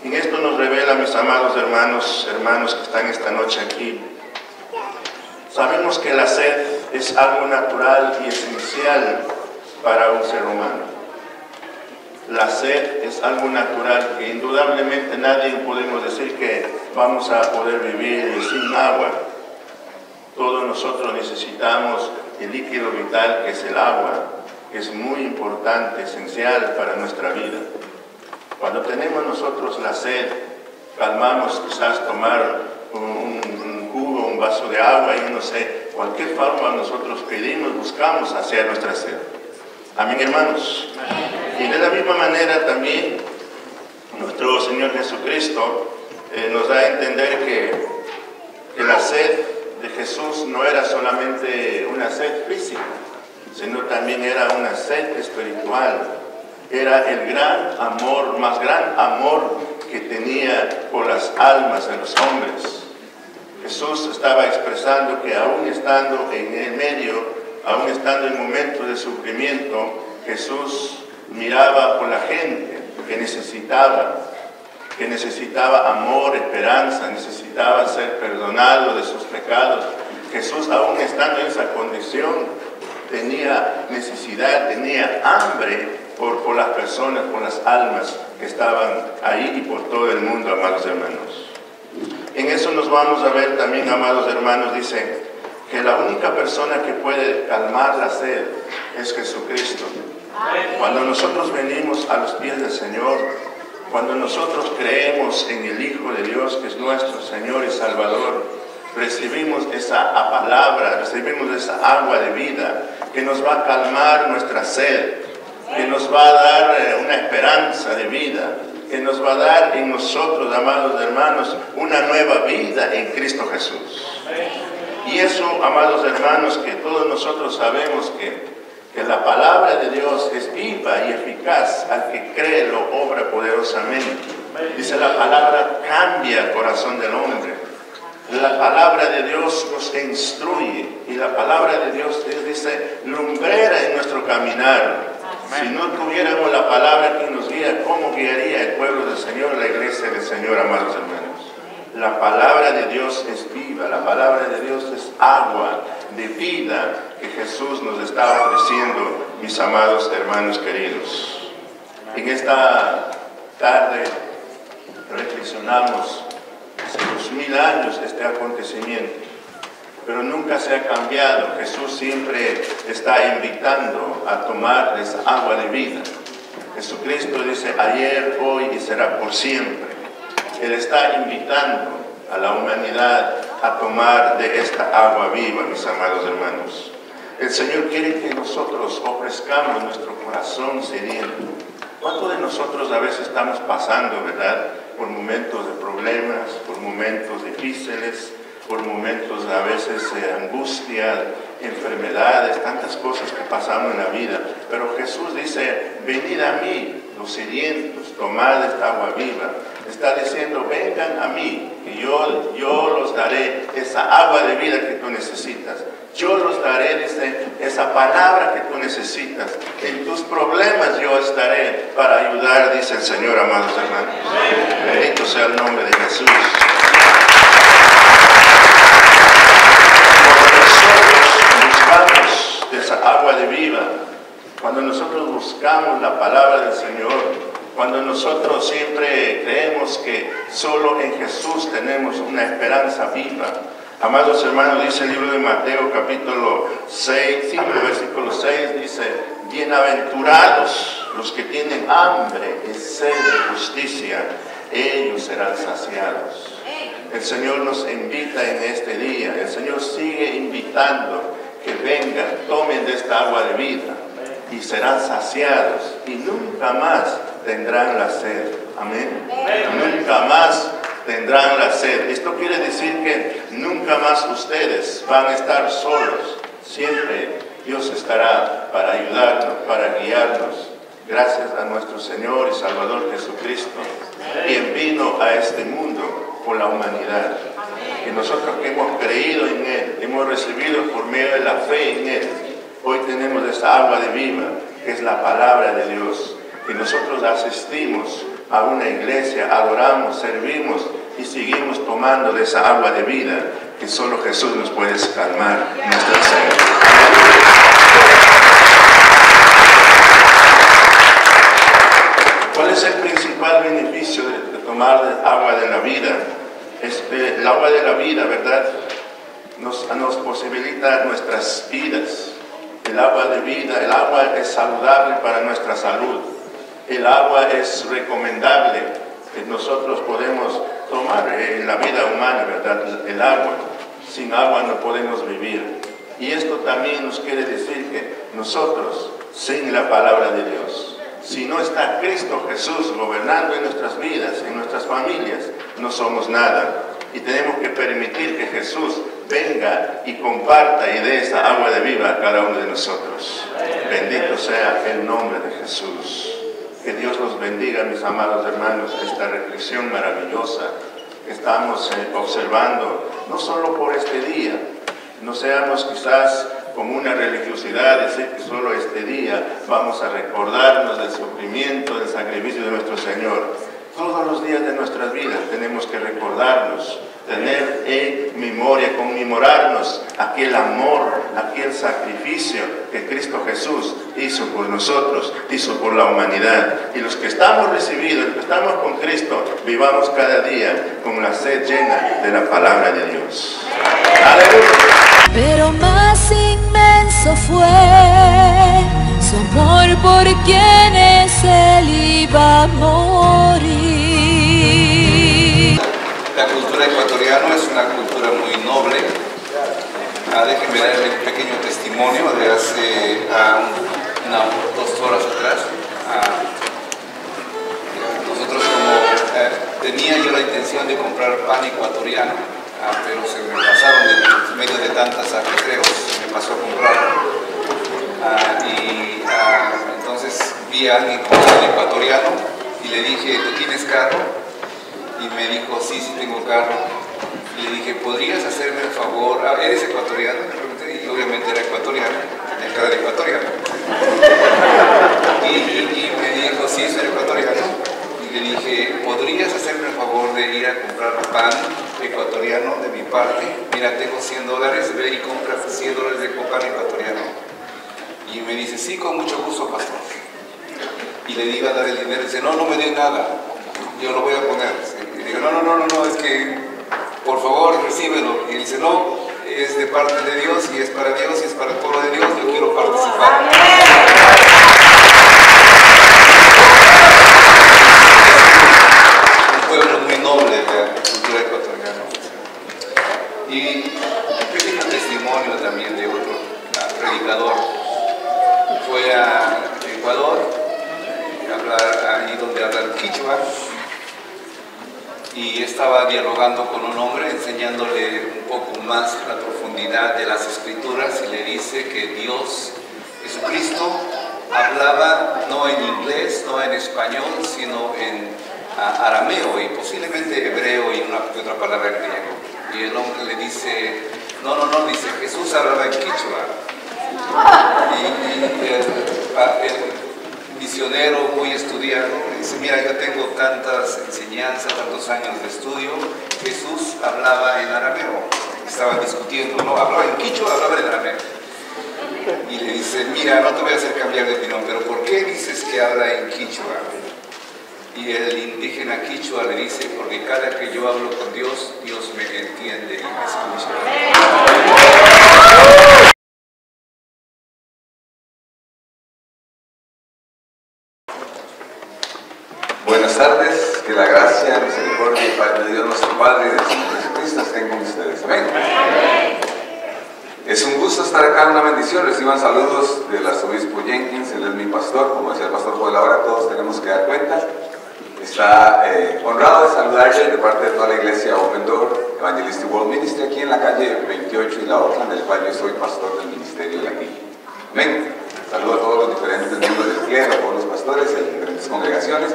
En esto nos revela, mis amados hermanos que están esta noche aquí, sabemos que la sed es algo natural y esencial para un ser humano. La sed es algo natural que indudablemente nadie podemos decir que vamos a poder vivir sin agua. Todos nosotros necesitamos el líquido vital que es el agua, que es muy importante, esencial para nuestra vida. Cuando tenemos nosotros la sed, calmamos quizás tomar un jugo, un vaso de agua y no sé, cualquier forma nosotros pedimos, buscamos hacia nuestra sed. Amén, hermanos. Y de la misma manera también nuestro Señor Jesucristo nos da a entender que la sed de Jesús no era solamente una sed física, sino también era una sed espiritual. Era el gran amor, más gran amor que tenía por las almas de los hombres. Jesús estaba expresando que aún estando en el medio, aún estando en momentos de sufrimiento, Jesús miraba por la gente que necesitaba amor, esperanza, necesitaba ser perdonado de sus pecados. Jesús, aún estando en esa condición, tenía necesidad, tenía hambre por las personas, por las almas que estaban ahí y por todo el mundo, amados hermanos. En eso nos vamos a ver también, amados hermanos, dice que la única persona que puede calmar la sed es Jesucristo. Cuando nosotros venimos a los pies del Señor, cuando nosotros creemos en el Hijo de Dios, que es nuestro Señor y Salvador, recibimos esa palabra, recibimos esa agua de vida que nos va a calmar nuestra sed, que nos va a dar una esperanza de vida, que nos va a dar en nosotros, amados hermanos, una nueva vida en Cristo Jesús. Y eso, amados hermanos, que todos nosotros sabemos que la palabra de Dios es viva y eficaz, al que cree lo obra poderosamente. Dice, la palabra cambia el corazón del hombre. La palabra de Dios nos instruye y la palabra de Dios es, dice, lumbrera en nuestro caminar. Si no tuviéramos la palabra que nos guía, ¿cómo guiaría el pueblo del Señor, la iglesia del Señor, amados hermanos? La palabra de Dios es viva, la palabra de Dios es agua de vida que Jesús nos está ofreciendo, mis amados hermanos queridos. En esta tarde reflexionamos hace 2000 años este acontecimiento, pero nunca se ha cambiado. Jesús siempre está invitando a tomar esa agua de vida. Jesucristo dice, ayer, hoy y será por siempre. Él está invitando a la humanidad a tomar de esta agua viva, mis amados hermanos. El Señor quiere que nosotros ofrezcamos nuestro corazón sediento. ¿Cuántos de nosotros a veces estamos pasando, verdad, por momentos de problemas, por momentos difíciles, por momentos a veces de angustia, enfermedades, tantas cosas que pasamos en la vida? Pero Jesús dice, venid a mí, los sedientos, tomad esta agua viva. Está diciendo, vengan a mí, y yo los daré esa agua de vida que tú necesitas. Yo los daré, dice, esa palabra que tú necesitas. En tus problemas yo estaré para ayudar, dice el Señor, amados hermanos. Bendito sea el nombre de Jesús. Cuando nosotros buscamos esa agua de vida, cuando nosotros buscamos la palabra del Señor, cuando nosotros siempre creemos que solo en Jesús tenemos una esperanza viva. Amados hermanos, dice el libro de Mateo capítulo 5, versículo 6, dice, bienaventurados los que tienen hambre y sed de justicia, ellos serán saciados. El Señor nos invita en este día, el Señor sigue invitando que vengan, tomen de esta agua de vida y serán saciados y nunca más tendrán la sed. Amén. Nunca más tendrán la sed. Esto quiere decir que nunca más ustedes van a estar solos. Siempre Dios estará para ayudarnos, para guiarnos. Gracias a nuestro Señor y Salvador Jesucristo, quien vino a este mundo por la humanidad. Y nosotros que hemos creído en Él, hemos recibido por medio de la fe en Él, hoy tenemos esa agua de vida, que es la palabra de Dios. Y nosotros asistimos a una iglesia, adoramos, servimos y seguimos tomando de esa agua de vida que solo Jesús nos puede calmar nuestra sed. ¿Cuál es el principal beneficio de tomar el agua de la vida? El agua de la vida, ¿verdad? Nos posibilita nuestras vidas. El agua de vida, el agua es saludable para nuestra salud. El agua es recomendable que nosotros podemos tomar en la vida humana, ¿verdad? El agua. Sin agua no podemos vivir. Y esto también nos quiere decir que nosotros, sin la palabra de Dios, si no está Cristo Jesús gobernando en nuestras vidas, en nuestras familias, no somos nada. Y tenemos que permitir que Jesús venga y comparta y dé esa agua de vida a cada uno de nosotros. Bendito sea el nombre de Jesús. Que Dios los bendiga, mis amados hermanos, esta reflexión maravillosa que estamos observando, no solo por este día. No seamos quizás como una religiosidad, decir que solo este día vamos a recordarnos del sufrimiento, del sacrificio de nuestro Señor. Todos los días de nuestras vidas tenemos que recordarnos, tener en memoria, conmemorarnos aquel amor, aquel sacrificio que Cristo Jesús hizo por nosotros, hizo por la humanidad. Y los que estamos recibidos, los que estamos con Cristo, vivamos cada día con la sed llena de la palabra de Dios. ¡Aleluya! Pero más inmenso fue su amor por quienes Él iba a morir. La cultura ecuatoriana es una cultura muy noble. Déjenme darle un pequeño testimonio de hace 2 horas atrás. Nosotros tenía yo la intención de comprar pan ecuatoriano, pero se me pasaron en medio de tantas ajetreos, me pasó a comprarlo. Entonces vi a alguien con pan ecuatoriano y le dije, ¿tú tienes carro? Y me dijo, sí, sí tengo carro. Y le dije, ¿podrías hacerme el favor? ¿Eres ecuatoriano? Le pregunté, y obviamente era ecuatoriano, tenía cara de ecuatoriano. Y me dijo, sí, soy ecuatoriano. Y le dije, ¿podrías hacerme el favor de ir a comprar pan ecuatoriano de mi parte? Mira, tengo $100, ve y compra $100 de pan ecuatoriano. Y me dice, sí, con mucho gusto, pastor. Y le iba a dar el dinero y dice, no, no me dé nada, yo lo voy a poner. Y digo, no, es que por favor recíbelo. Y dice, no, es de parte de Dios y es para Dios y es para el pueblo de Dios, yo quiero participar. y estaba dialogando con un hombre, enseñándole un poco más la profundidad de las escrituras, y le dice que Dios, Jesucristo, hablaba no en inglés, no en español, sino en arameo y posiblemente hebreo y una que otra palabra en griego. Y el hombre le dice, no, dice, Jesús hablaba en quichua. Y el misionero muy estudiado dice, mira, yo tengo tantas enseñanzas, tantos años de estudio. Jesús hablaba en arameo. Estaban discutiendo, no hablaba en quichua, hablaba en arameo. Y le dice, mira, no te voy a hacer cambiar de opinión, pero ¿por qué dices que habla en quichua? Y el indígena quichua le dice, porque cada que yo hablo con Dios, Dios me entiende y me escucha. Buenas tardes, que la gracia, misericordia y paz de Dios nuestro Padre y del Señor Jesucristo estén con ustedes. Amén. Es un gusto estar acá, una bendición. Reciban saludos del arzobispo Jenkins, él es mi pastor, como decía el pastor Joel, ahora todos tenemos que dar cuenta. Está honrado de saludarle de parte de toda la iglesia Open Door Evangelistic World Ministry aquí en la calle 28 y la otra, en el cual yo soy pastor del ministerio de aquí. Amén. Saludo a todos los diferentes miembros del clero, a todos los pastores de diferentes congregaciones.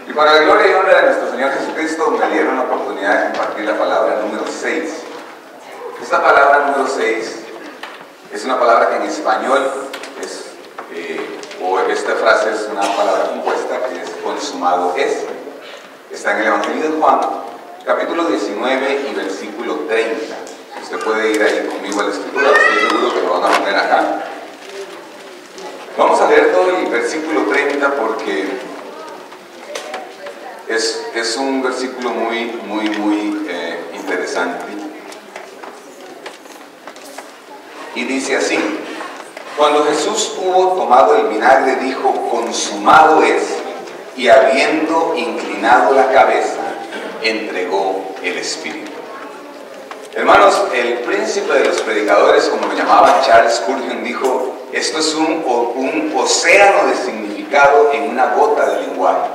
Y para la gloria y honra de nuestro Señor Jesucristo, me dieron la oportunidad de compartir la palabra número 6. Esta palabra número 6 es una palabra que en español es, o esta frase es una palabra compuesta que es consumado es. Está en el Evangelio de Juan, capítulo 19 y versículo 30. Usted puede ir ahí conmigo a la escritura, estoy seguro que lo van a poner acá. Vamos a leer todo el versículo 30 porque es un versículo muy interesante. Y dice así: cuando Jesús hubo tomado el vinagre, dijo, consumado es, y habiendo inclinado la cabeza, entregó el Espíritu. Hermanos, el príncipe de los predicadores, como lo llamaban, Charles Spurgeon, dijo, esto es un océano de significado en una gota de lenguaje.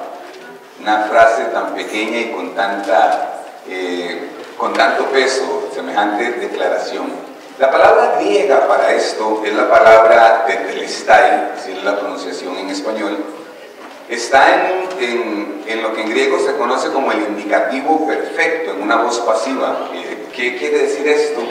Una frase tan pequeña y con tanto peso, semejante declaración. La palabra griega para esto es la palabra tetelestai, así es la pronunciación en español. Está en lo que en griego se conoce como el indicativo perfecto, en una voz pasiva. ¿Qué quiere decir esto?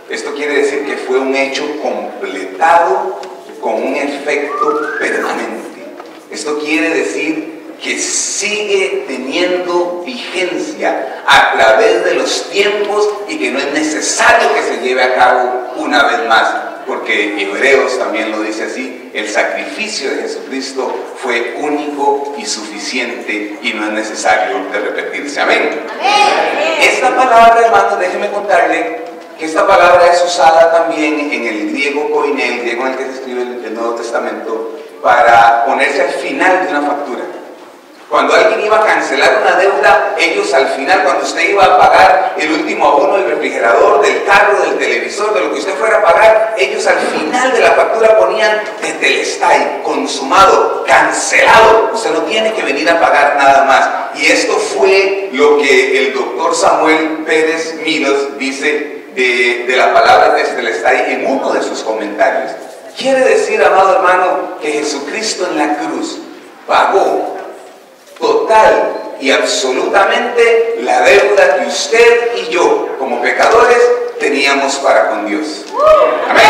Esto quiere decir que fue un hecho completado con un efecto permanente. Esto quiere decir que sigue teniendo vigencia a través de los tiempos y que no es necesario que se lleve a cabo una vez más, porque Hebreos también lo dice así, el sacrificio de Jesucristo fue único y suficiente y no es necesario de repetirse. Amén. Amén. Esta palabra, hermanos, déjenme contarle que esta palabra es usada también en el griego koiné, el griego en el que se escribe el Nuevo Testamento, para ponerse al final de una factura. Cuando alguien iba a cancelar una deuda, ellos al final, cuando usted iba a pagar el último abono del refrigerador, del carro, del televisor, de lo que usted fuera a pagar, ellos al final de la factura ponían tetelestai, consumado, cancelado. Usted no tiene que venir a pagar nada más. Y esto fue lo que el doctor Samuel Pérez Milos dice de la palabra tetelestai en uno de sus comentarios. Quiere decir, amado hermano, que Jesucristo en la cruz pagó total y absolutamente la deuda que usted y yo, como pecadores, teníamos para con Dios. Amén.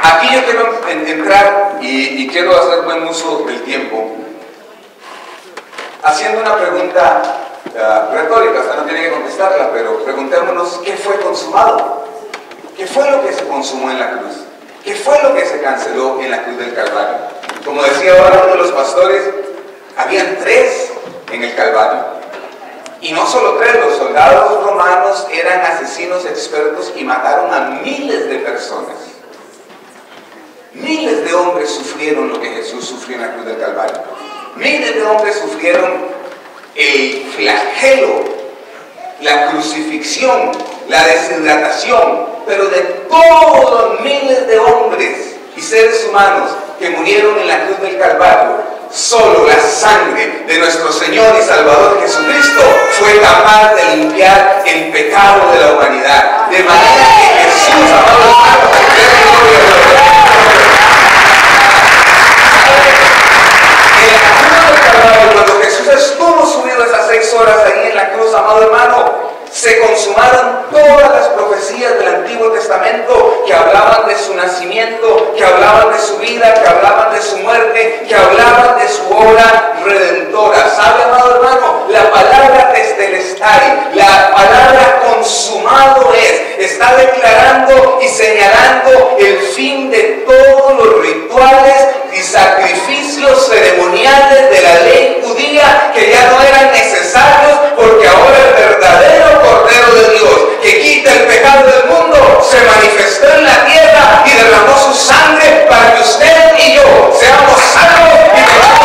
Aquí yo quiero entrar y quiero hacer buen uso del tiempo, haciendo una pregunta retórica. Usted no tiene que contestarla, pero preguntémonos, ¿qué fue consumado? ¿Qué fue lo que se consumó en la cruz? ¿Qué fue lo que se canceló en la cruz del Calvario? Como decía ahora uno de los pastores, habían 3 en el Calvario. Y no solo 3, los soldados romanos eran asesinos expertos y mataron a miles de personas. Miles de hombres sufrieron lo que Jesús sufrió en la cruz del Calvario. Miles de hombres sufrieron el flagelo, la crucifixión, la deshidratación, pero de todos los miles de hombres y seres humanos que murieron en la cruz del Calvario. Solo la sangre de nuestro Señor y Salvador Jesucristo fue capaz de limpiar el pecado de la humanidad. De manera que Jesús, amado hermano, cuando Jesús estuvo subido esas 6 horas ahí en la cruz, amado hermano, se consumaron todas las profecías del Antiguo Testamento que hablaban de su nacimiento, que hablaban de su vida, que hablaban de su muerte, que hablaban de su obra redentora. ¿Sabe, amado hermano? La palabra testelestai, la palabra consumado está declarando y señalando el fin de todos los rituales y sacrificios ceremoniales de la ley judía que ya no eran necesarios, porque ahora el verdadero Cordero de Dios que quita el pecado del mundo se manifestó en la tierra y derramó su sangre para que usted y yo seamos salvos y tengamos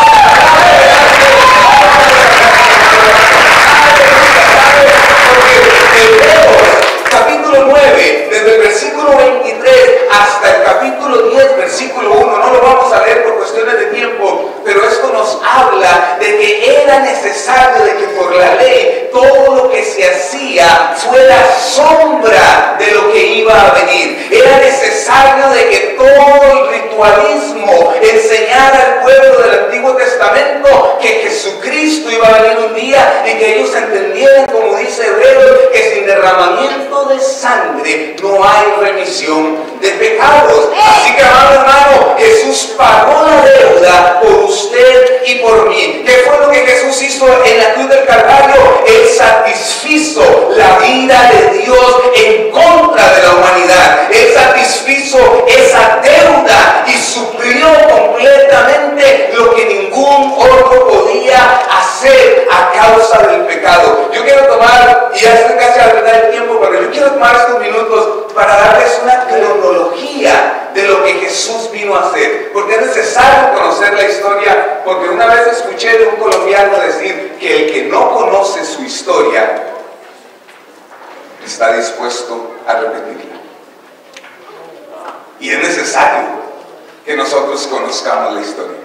capítulo 9, desde el versículo 23 hasta el capítulo 10, versículo 1, no lo vamos a leer por cuestiones de tiempo, pero esto nos habla de que era necesario de que por la ley todo lo que se hacía fuera sombra de lo que iba a venir. Era necesario de que todo el ritualismo enseñara al pueblo del Antiguo Testamento que Jesucristo iba a venir un día y que ellos entendieran, como dice Hebreos, que sin derramamiento de sangre no hay remisión de pecados. Así que, amado hermano, Jesús pagó la deuda por usted y por mí. ¿Qué fue lo que Jesús hizo en la cruz del Calvario? Él satisfizo la ira de Dios en contra de la humanidad. Él satisfizo esa deuda y suplió completamente lo que ningún otro podía hacer a causa del pecado. Yo quiero tomar, y ya estoy casi a la mitad del tiempo, pero yo quiero tomar estos minutos para darles una cronología de lo que Jesús vino a hacer, porque es necesario conocer la historia, porque una vez escuché de un colombiano decir que el que no conoce su historia está dispuesto a repetirla. Y es necesario que nosotros conozcamos la historia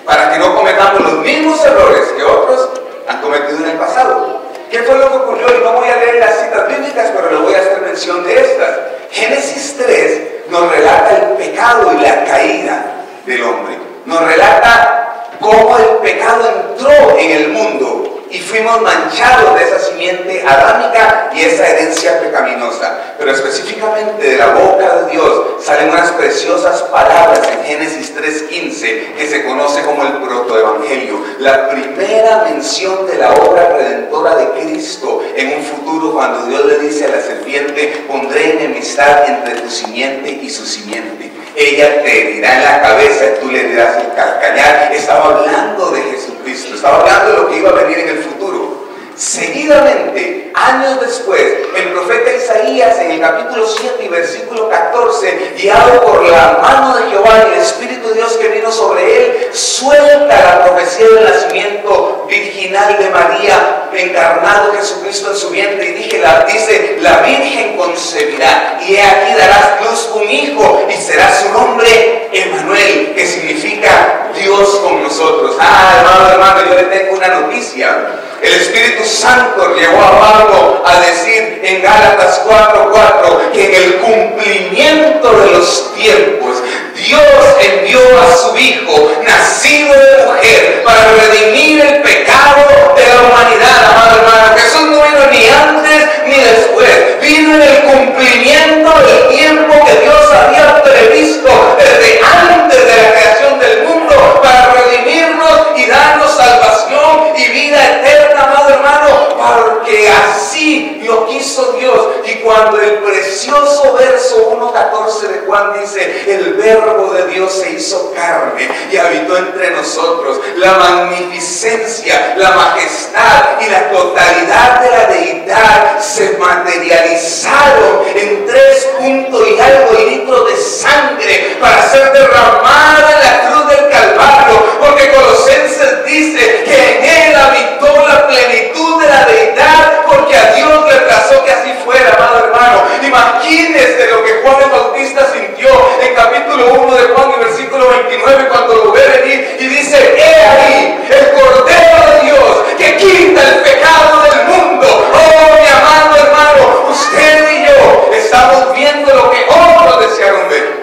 para que no cometamos los mismos errores que otros han cometido en el pasado. ¿Qué fue lo que ocurrió? Y no voy a leer las citas bíblicas, pero le voy a hacer mención de estas. Génesis 3 nos relata el pecado y la caída del hombre. Nos relata cómo el pecado entró en el mundo y fuimos manchados de esa simiente adámica y esa herencia pecaminosa. Pero específicamente de la boca de Dios salen unas preciosas palabras en Génesis 3:15 que se conoce como el protoevangelio, la primera mención de la obra redentora de Cristo en un futuro, cuando Dios le dice a la serpiente: pondré enemistad entre tu simiente y su simiente. Ella te herirá en la cabeza y tú le herirás el calcañar. Estaba hablando de Jesucristo, estaba hablando de lo que iba a venir en el futuro. Seguidamente, años después, el profeta Isaías en el capítulo 7 y versículo 14, guiado por la mano de Jehová y el Espíritu de Dios que vino sobre él, suelta la profecía del nacimiento virginal de María, encarnado Jesucristo en su vientre, y dice: la Virgen concebirá y he aquí darás luz un hijo y será su nombre Emmanuel, que significa Dios con nosotros. Hermano, yo le tengo una noticia. El Espíritu Santo llevó a Pablo a decir en Gálatas 4:4 que en el cumplimiento de los tiempos Dios envió a su Hijo, nacido de mujer, para redimir el pecado de la humanidad. Amado hermano, Jesús no vino ni antes ni después, vino en el cumplimiento del tiempo que Dios había previsto desde antes de la creación del mundo, para redimirnos y darnos salvación y vida eterna, amado hermano, porque así lo quiso Dios. Y cuando el precioso verso 1:14 de Juan dice: el verbo de Dios se hizo carne y habitó entre nosotros, la magnificencia, la majestad y la totalidad de la deidad se materializaron en 3 puntos y algo litros de sangre para ser derramada en la cruz del Calvario, porque Colosenses dice que en él habitó la plenitud de la deidad, porque a Dios le plazó que así fuera, amado hermano. Imagínese lo que Juan el Bautista sintió en capítulo versículo 1 de Juan y versículo 29, cuando lo ve venir y dice: he ahí el Cordero de Dios que quita el pecado del mundo. Oh, mi amado hermano, usted y yo estamos viendo lo que otros desearon ver.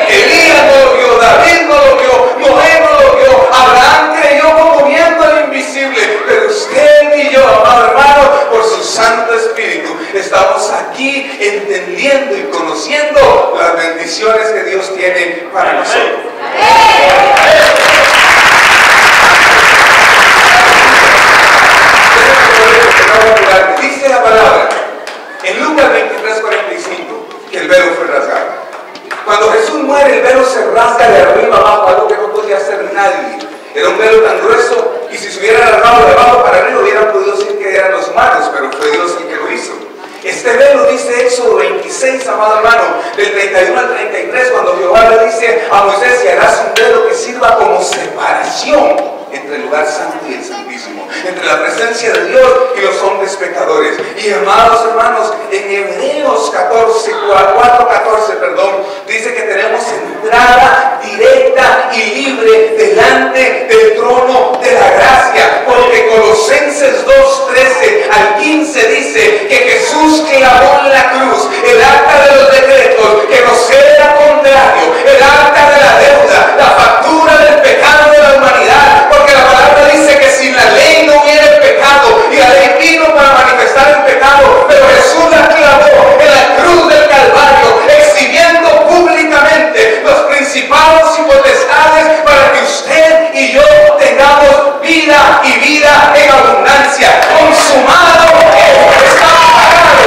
Elías no lo vio, David no lo vio, Noé no lo vio, Abraham creyó como viendo al invisible, pero usted y yo, amado hermano, por su Santo Espíritu, estamos aquí entendiendo y conociendo las bendiciones que Dios tiene para nosotros. Dice la palabra en Lucas 23:45 que el velo fue rasgado. Cuando Jesús muere, el velo se rasga de arriba abajo, algo que no podía hacer nadie. Era un velo tan grueso, y si se hubiera rasgado de abajo para arriba, hubieran podido decir que eran los magos, pero fue Dios el que lo hizo. Este velo, dice Éxodo 26, amado hermano, del 31 al 33, cuando Jehová le dice a Moisés: y harás un velo que sirva como separación entre el lugar santo y el santísimo, entre la presencia de Dios y los hombres pecadores. Y amados hermanos, en Hebreos 4:14, dice que tenemos entrada directa y libre delante del trono de la gracia, porque Colosenses 2:13 al 15 dice que Jesús clavó en la cruz el acta de los decretos que nos era contrario, el acta de la deuda, la factura del pecado de la humanidad, porque la palabra dice que sin la ley no hubiera pecado, y la ley vino para manifestar el pecado, pero Jesús la clavó en la cruz del Calvario, exhibiendo públicamente los principados y potestades para que usted y yo tengamos vida y vida en abundancia. Consumado es, está pagado.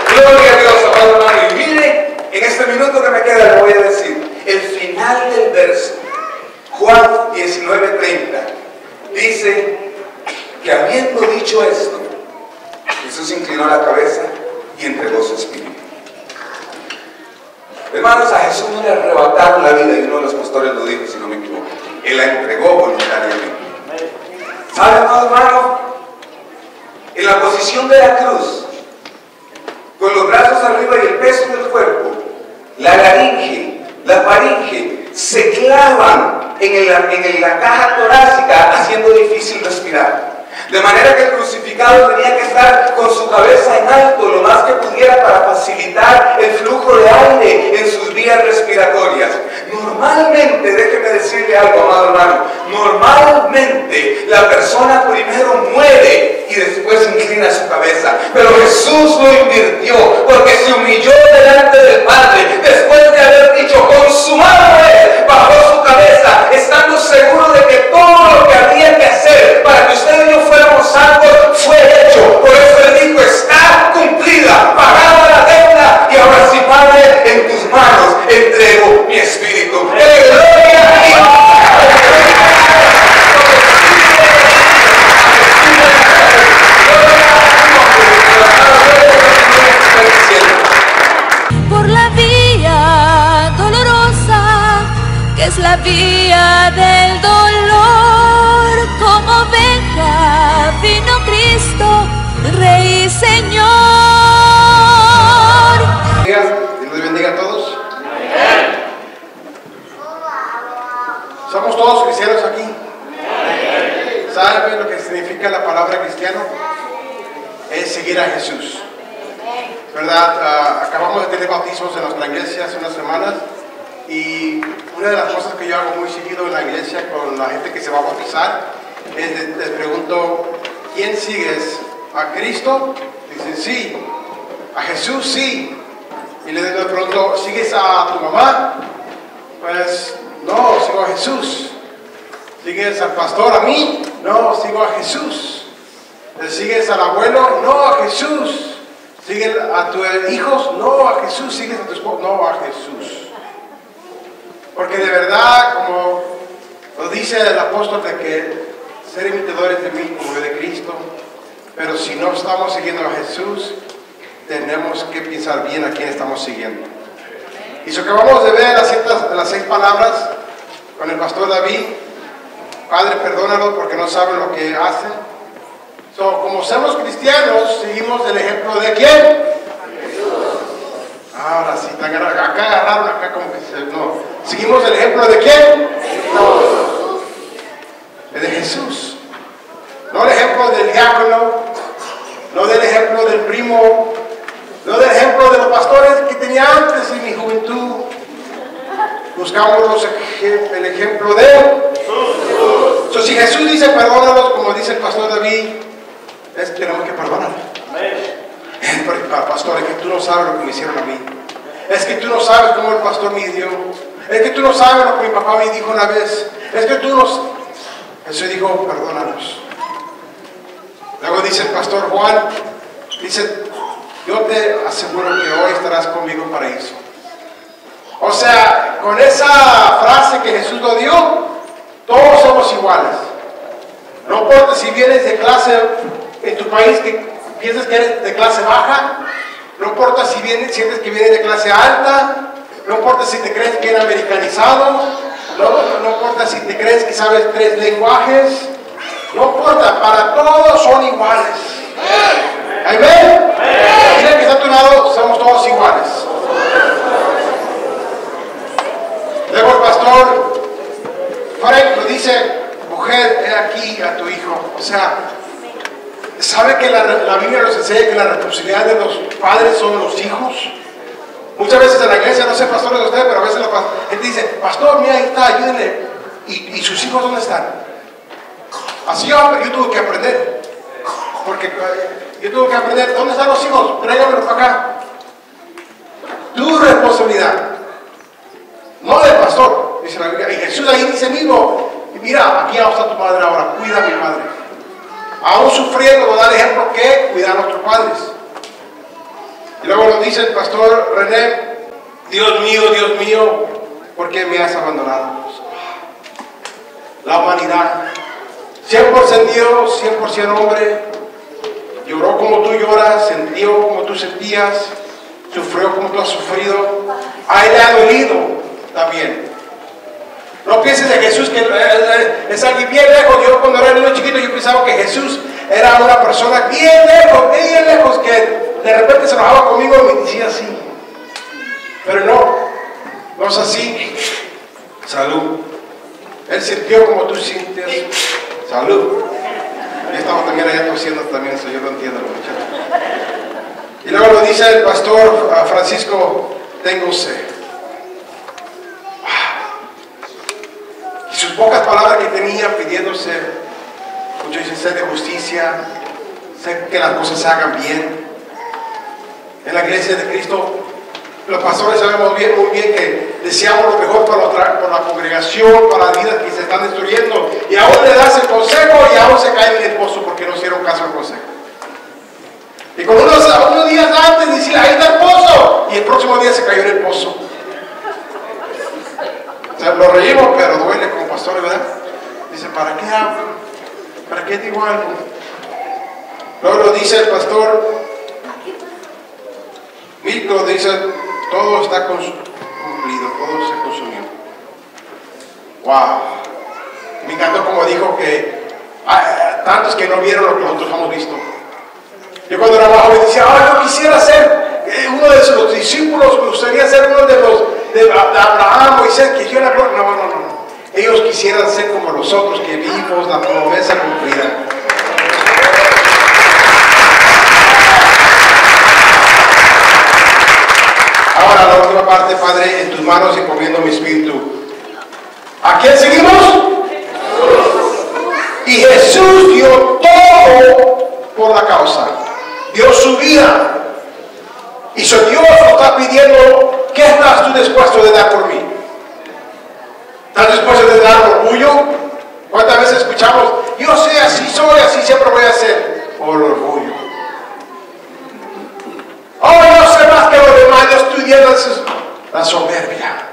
Gloria a Dios, amado hermano. Y mire, en este minuto que me queda le voy a decir el final del verso. Juan 19:30 dice que, habiendo dicho esto, Jesús inclinó la cabeza y entregó su espíritu. Hermanos, a Jesús no le arrebataron la vida, y uno de los pastores lo dijo, si no me equivoco. Él la entregó voluntariamente. ¿Sabe, amado hermano? En la posición de la cruz, con los brazos arriba y el peso del cuerpo, la laringe, la faringe se clavan en la caja torácica, haciendo difícil respirar. De manera que el crucificado tenía que estar con su cabeza en alto lo más que pudiera para facilitar el flujo de aire en sus vías respiratorias. Normalmente, déjeme decirle algo, amado hermano, normalmente la persona primero muere y después inclina su cabeza, pero Jesús lo invirtió, porque se humilló delante del Padre después de haber dicho: consumado es, bajó su cabeza, estando seguro de que todo lo que había que hacer para que usted y yo fuéramos salvos fue hecho. Por eso él dijo: está cumplida, pagada la deuda, y ahora sí, Padre, en tus manos entrego mi espíritu. ¡Gloria y por la vía dolorosa, que es la vía del dolor, como oveja vino Cristo, Rey y Señor. Dios los bendiga a todos. Somos todos cristianos aquí. ¿Saben lo que significa la palabra cristiano? Es seguir a Jesús, ¿verdad? Acabamos de tener bautismos en nuestra iglesia hace unas semanas, y una de las cosas que yo hago muy seguido en la iglesia con la gente que se va a bautizar es les pregunto: ¿quién sigues? ¿A Cristo? Dicen sí. ¿A Jesús? Sí. Y les pregunto: ¿sigues a tu mamá? Pues no, sigo a Jesús. ¿Sigues al pastor? ¿A mí? No, sigo a Jesús. ¿Sigues al abuelo? No, a Jesús. ¿Sigues a tus hijos? No, a Jesús. ¿Sigues a tu esposo? No, a Jesús. Porque de verdad, como lo dice el apóstol, de que ser imitadores de mí como de Cristo, pero si no estamos siguiendo a Jesús, tenemos que pensar bien a quién estamos siguiendo. Y eso que vamos a ver las 6 palabras con el pastor David: Padre, perdónalo porque no saben lo que hacen. Como somos cristianos, seguimos el ejemplo de ¿quién? Ahora sí, acá agarraron, acá como que no. Seguimos el ejemplo de ¿quién? El de Jesús. No el ejemplo del diácono, no del ejemplo del primo, no del ejemplo de los pastores que tenía antes en mi juventud. Buscamos el ejemplo de Jesús. Si Jesús dice perdónalos, como dice el pastor David, es que tenemos que perdonar. Pastor, es que tú no sabes lo que me hicieron a mí. Es que tú no sabes cómo el pastor me dio. Es que tú no sabes lo que mi papá me dijo una vez. Es que tú no... Jesús dijo, perdónanos. Luego dice el pastor Juan, dice, yo te aseguro que hoy estarás conmigo en paraíso. O sea, con esa frase que Jesús nos dio, todos somos iguales. No importa si vienes de clase en tu país que piensas que eres de clase baja, no importa si sientes que vienes de clase alta, no importa si te crees bien americanizado, no importa si te crees que sabes 3 lenguajes, no importa, para todos son iguales. Amén. Mira que está a tu lado, somos todos iguales. Luego el pastor Frank nos dice, mujer, he aquí a tu hijo. O sea, ¿sabe que la Biblia nos enseña que la responsabilidad de los padres son los hijos? Muchas veces en la iglesia, no sé pastores de ustedes, pero a veces la gente dice, pastor, mira, ahí está, ayúdenle. ¿Y sus hijos dónde están? Así yo tuve que aprender. Porque yo tuve que aprender, ¿dónde están los hijos? Tráiganmelos para acá. Tu responsabilidad. No del pastor, dice la Biblia. Y Jesús ahí dice mismo, mira, aquí está tu madre ahora, cuida a mi madre. Aún sufriendo nos da el ejemplo que cuidar a nuestros padres. Y luego nos dice el pastor René, Dios mío, ¿por qué me has abandonado? La humanidad, 100% Dios, 100% hombre, lloró como tú lloras, sintió como tú sentías, sufrió como tú has sufrido, a él le ha dolido también. No pienses de Jesús que es alguien bien lejos. Yo cuando era niño chiquito yo pensaba que Jesús era una persona bien lejos, que de repente se enojaba conmigo y me decía así. Pero no es así. Salud. Él sintió como tú sientes. Salud. Y estamos también allá tosiendo también, eso yo lo entiendo mucho. Y luego lo dice el pastor Francisco, tengo sed. Y sus pocas palabras que tenía pidiéndose, muchos dicen sed de justicia, sed que las cosas se hagan bien. En la iglesia de Cristo, los pastores sabemos muy bien que deseamos lo mejor por la congregación, para las vidas que se están destruyendo, y aún le das el consejo y aún se caen en el pozo porque no hicieron caso al consejo. Y como unos días antes decía, ahí está el pozo, y el próximo día se cayó en el pozo. O sea, lo reímos, pero duele como pastores, ¿verdad? Dice, ¿para qué hablo? ¿Para qué digo algo? Luego lo dice el pastor Milko, dice, todo está cumplido, todo se consumió. Wow. Me encantó como dijo que tantos que no vieron lo que nosotros hemos visto. Yo cuando era abajo me decía, yo quisiera ser uno de esos discípulos, me gustaría ser uno de los de Abraham, Moisés, que yo la gloria. No. Ellos quisieran ser como nosotros, que vimos la promesa cumplida. Ahora la última parte, Padre, en tus manos encomiendo mi espíritu. ¿A quién seguimos? Y Jesús dio todo por la causa. Dio su vida. Y si Dios nos está pidiendo, ¿qué estás tú dispuesto de dar por mí? ¿Estás dispuesto de dar orgullo? ¿Cuántas veces escuchamos, yo sé, así soy, así siempre voy a ser? Por orgullo. Yo sé más que los demás, yo estoy viendo la soberbia.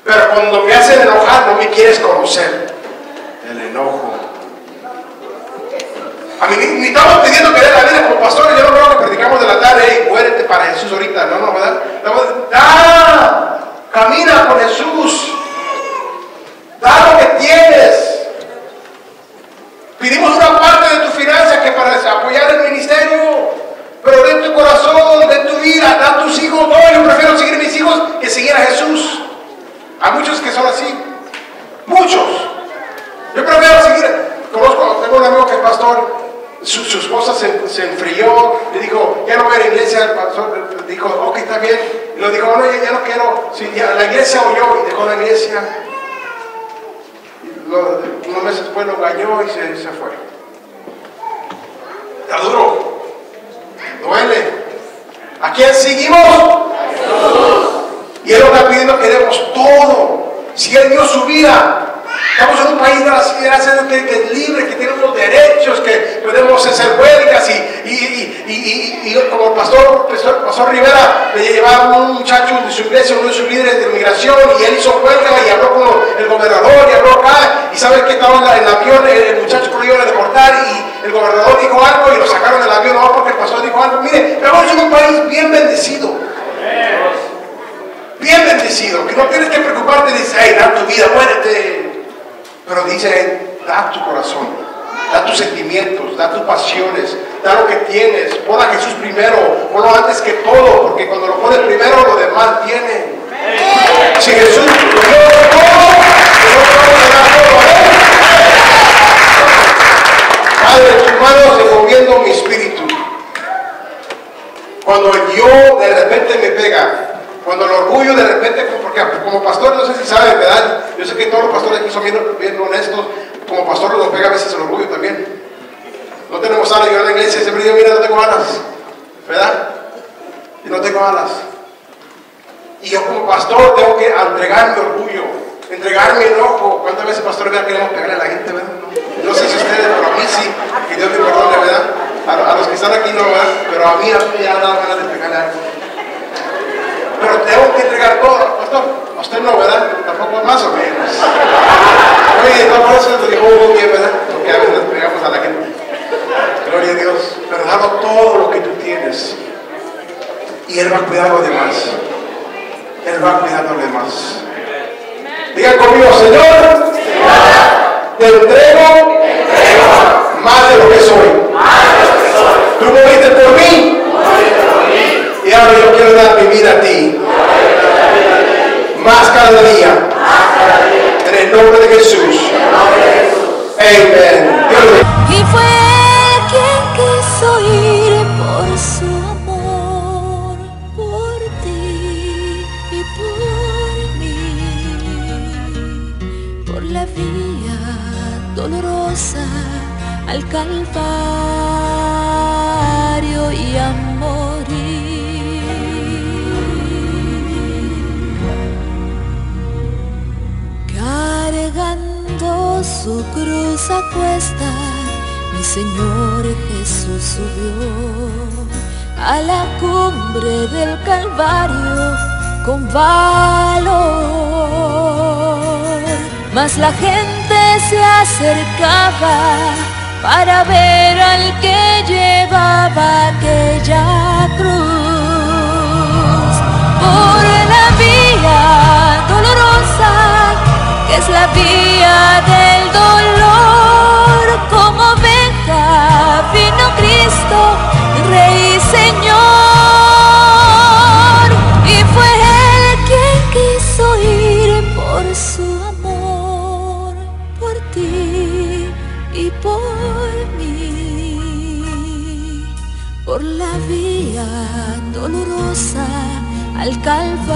Pero cuando me hacen enojar, no me quieres conocer. El enojo. A mí ni estamos pidiendo que dé la vida como pastores. Yo no creo que predicamos de la tarde, muérete para Jesús ahorita. No, ¿verdad? Camina con Jesús. Da lo que tienes. Pedimos una invitó, le dijo, ya no voy a la iglesia, el pastor dijo, ok, está bien. Y lo dijo, no, ya no quiero, sí, ya, la iglesia oyó y dejó la iglesia. Unos meses después lo engañó y se fue. Está duro, duele. ¿A quién seguimos? A Jesús. Y Él nos está pidiendo que demos todo. Si Él dio su vida, estamos en un país que es libre, que tiene unos derechos, que podemos hacer huelgas y como el pastor Rivera le llevaba un muchacho de su iglesia, uno de sus líderes de inmigración, y él hizo huelga y habló con el gobernador y habló acá, y saben que estaba en el avión, el muchacho que lo iban a deportar, y el gobernador dijo algo y lo sacaron del avión, no, porque el pastor dijo algo. Mire, estamos en un país bien bendecido. Bien bendecido, que no tienes que preocuparte, dice, hey, da tu vida, muérete. Pero dice, da tu corazón, da tus sentimientos, da tus pasiones, da lo que tienes, pon a Jesús primero, ponlo antes que todo, porque cuando lo pones primero, lo demás viene. Si Jesús lo dio todo, le da todo a Él. Padre, en tus manos encomiendo mi espíritu. Cuando yo de repente me pega, cuando el orgullo de repente, porque como pastor, no sé si saben, ¿verdad? Yo sé que todos los pastores aquí son bien honestos, como pastor nos pega a veces el orgullo también. No tenemos alas, yo en la iglesia siempre digo, mira, no tengo alas, ¿verdad? Y no tengo alas. Y yo como pastor tengo que entregar mi orgullo, entregar mi enojo. ¿Cuántas veces, pastor, queremos pegarle a la gente, verdad? No sé si ustedes, pero a mí sí, que Dios me perdone, ¿verdad? A los que están aquí no, ¿verdad? Pero a mí ya da ganas de pegarle a alguien. Pero tengo que entregar todo, pastor. A usted no, ¿verdad? Tampoco más o menos. Oye, no, por eso te digo muy bien, ¿verdad? Porque a veces nos pegamos a la gente. Gloria a Dios. Pero dado todo lo que tú tienes. Y Él va a cuidar lo demás. Él va a cuidar lo demás. Digan conmigo, Señor, te entrego más de lo que soy. Tú moriste por mí. Y ahora yo quiero dar mi vida a ti. Más cada día. En el nombre de Jesús. Amén. Y fue quien quiso ir por su amor, por ti y por mí, por la vía dolorosa al Calvario y a morir. Cargando su cruz a cuesta, mi Señor Jesús subió a la cumbre del Calvario con valor. Mas la gente se acercaba para ver al que llevaba aquella cruz. Por la vía dolorosa, que es la vía del dolor, como oveja vino Cristo, Rey y Señor. Y fue Él quien quiso ir por su amor, por ti y por mí, por la vía dolorosa al Calvario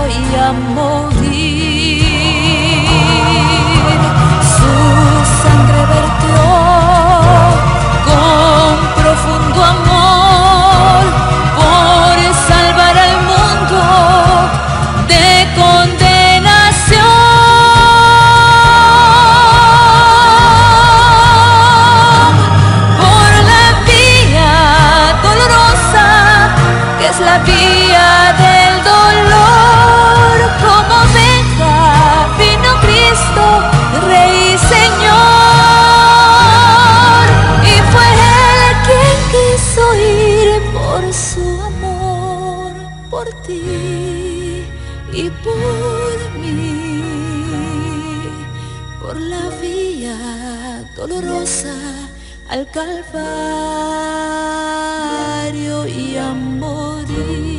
y a morir. Su sangre vertió con profundo amor por salvar al mundo de condenación. Por la vía dolorosa, que es la vía del dolor, como oveja vino Cristo, Rey y Señor. Y fue Él quien quiso ir por su amor, por ti y por mí, por la vía dolorosa al Calvario y a morir.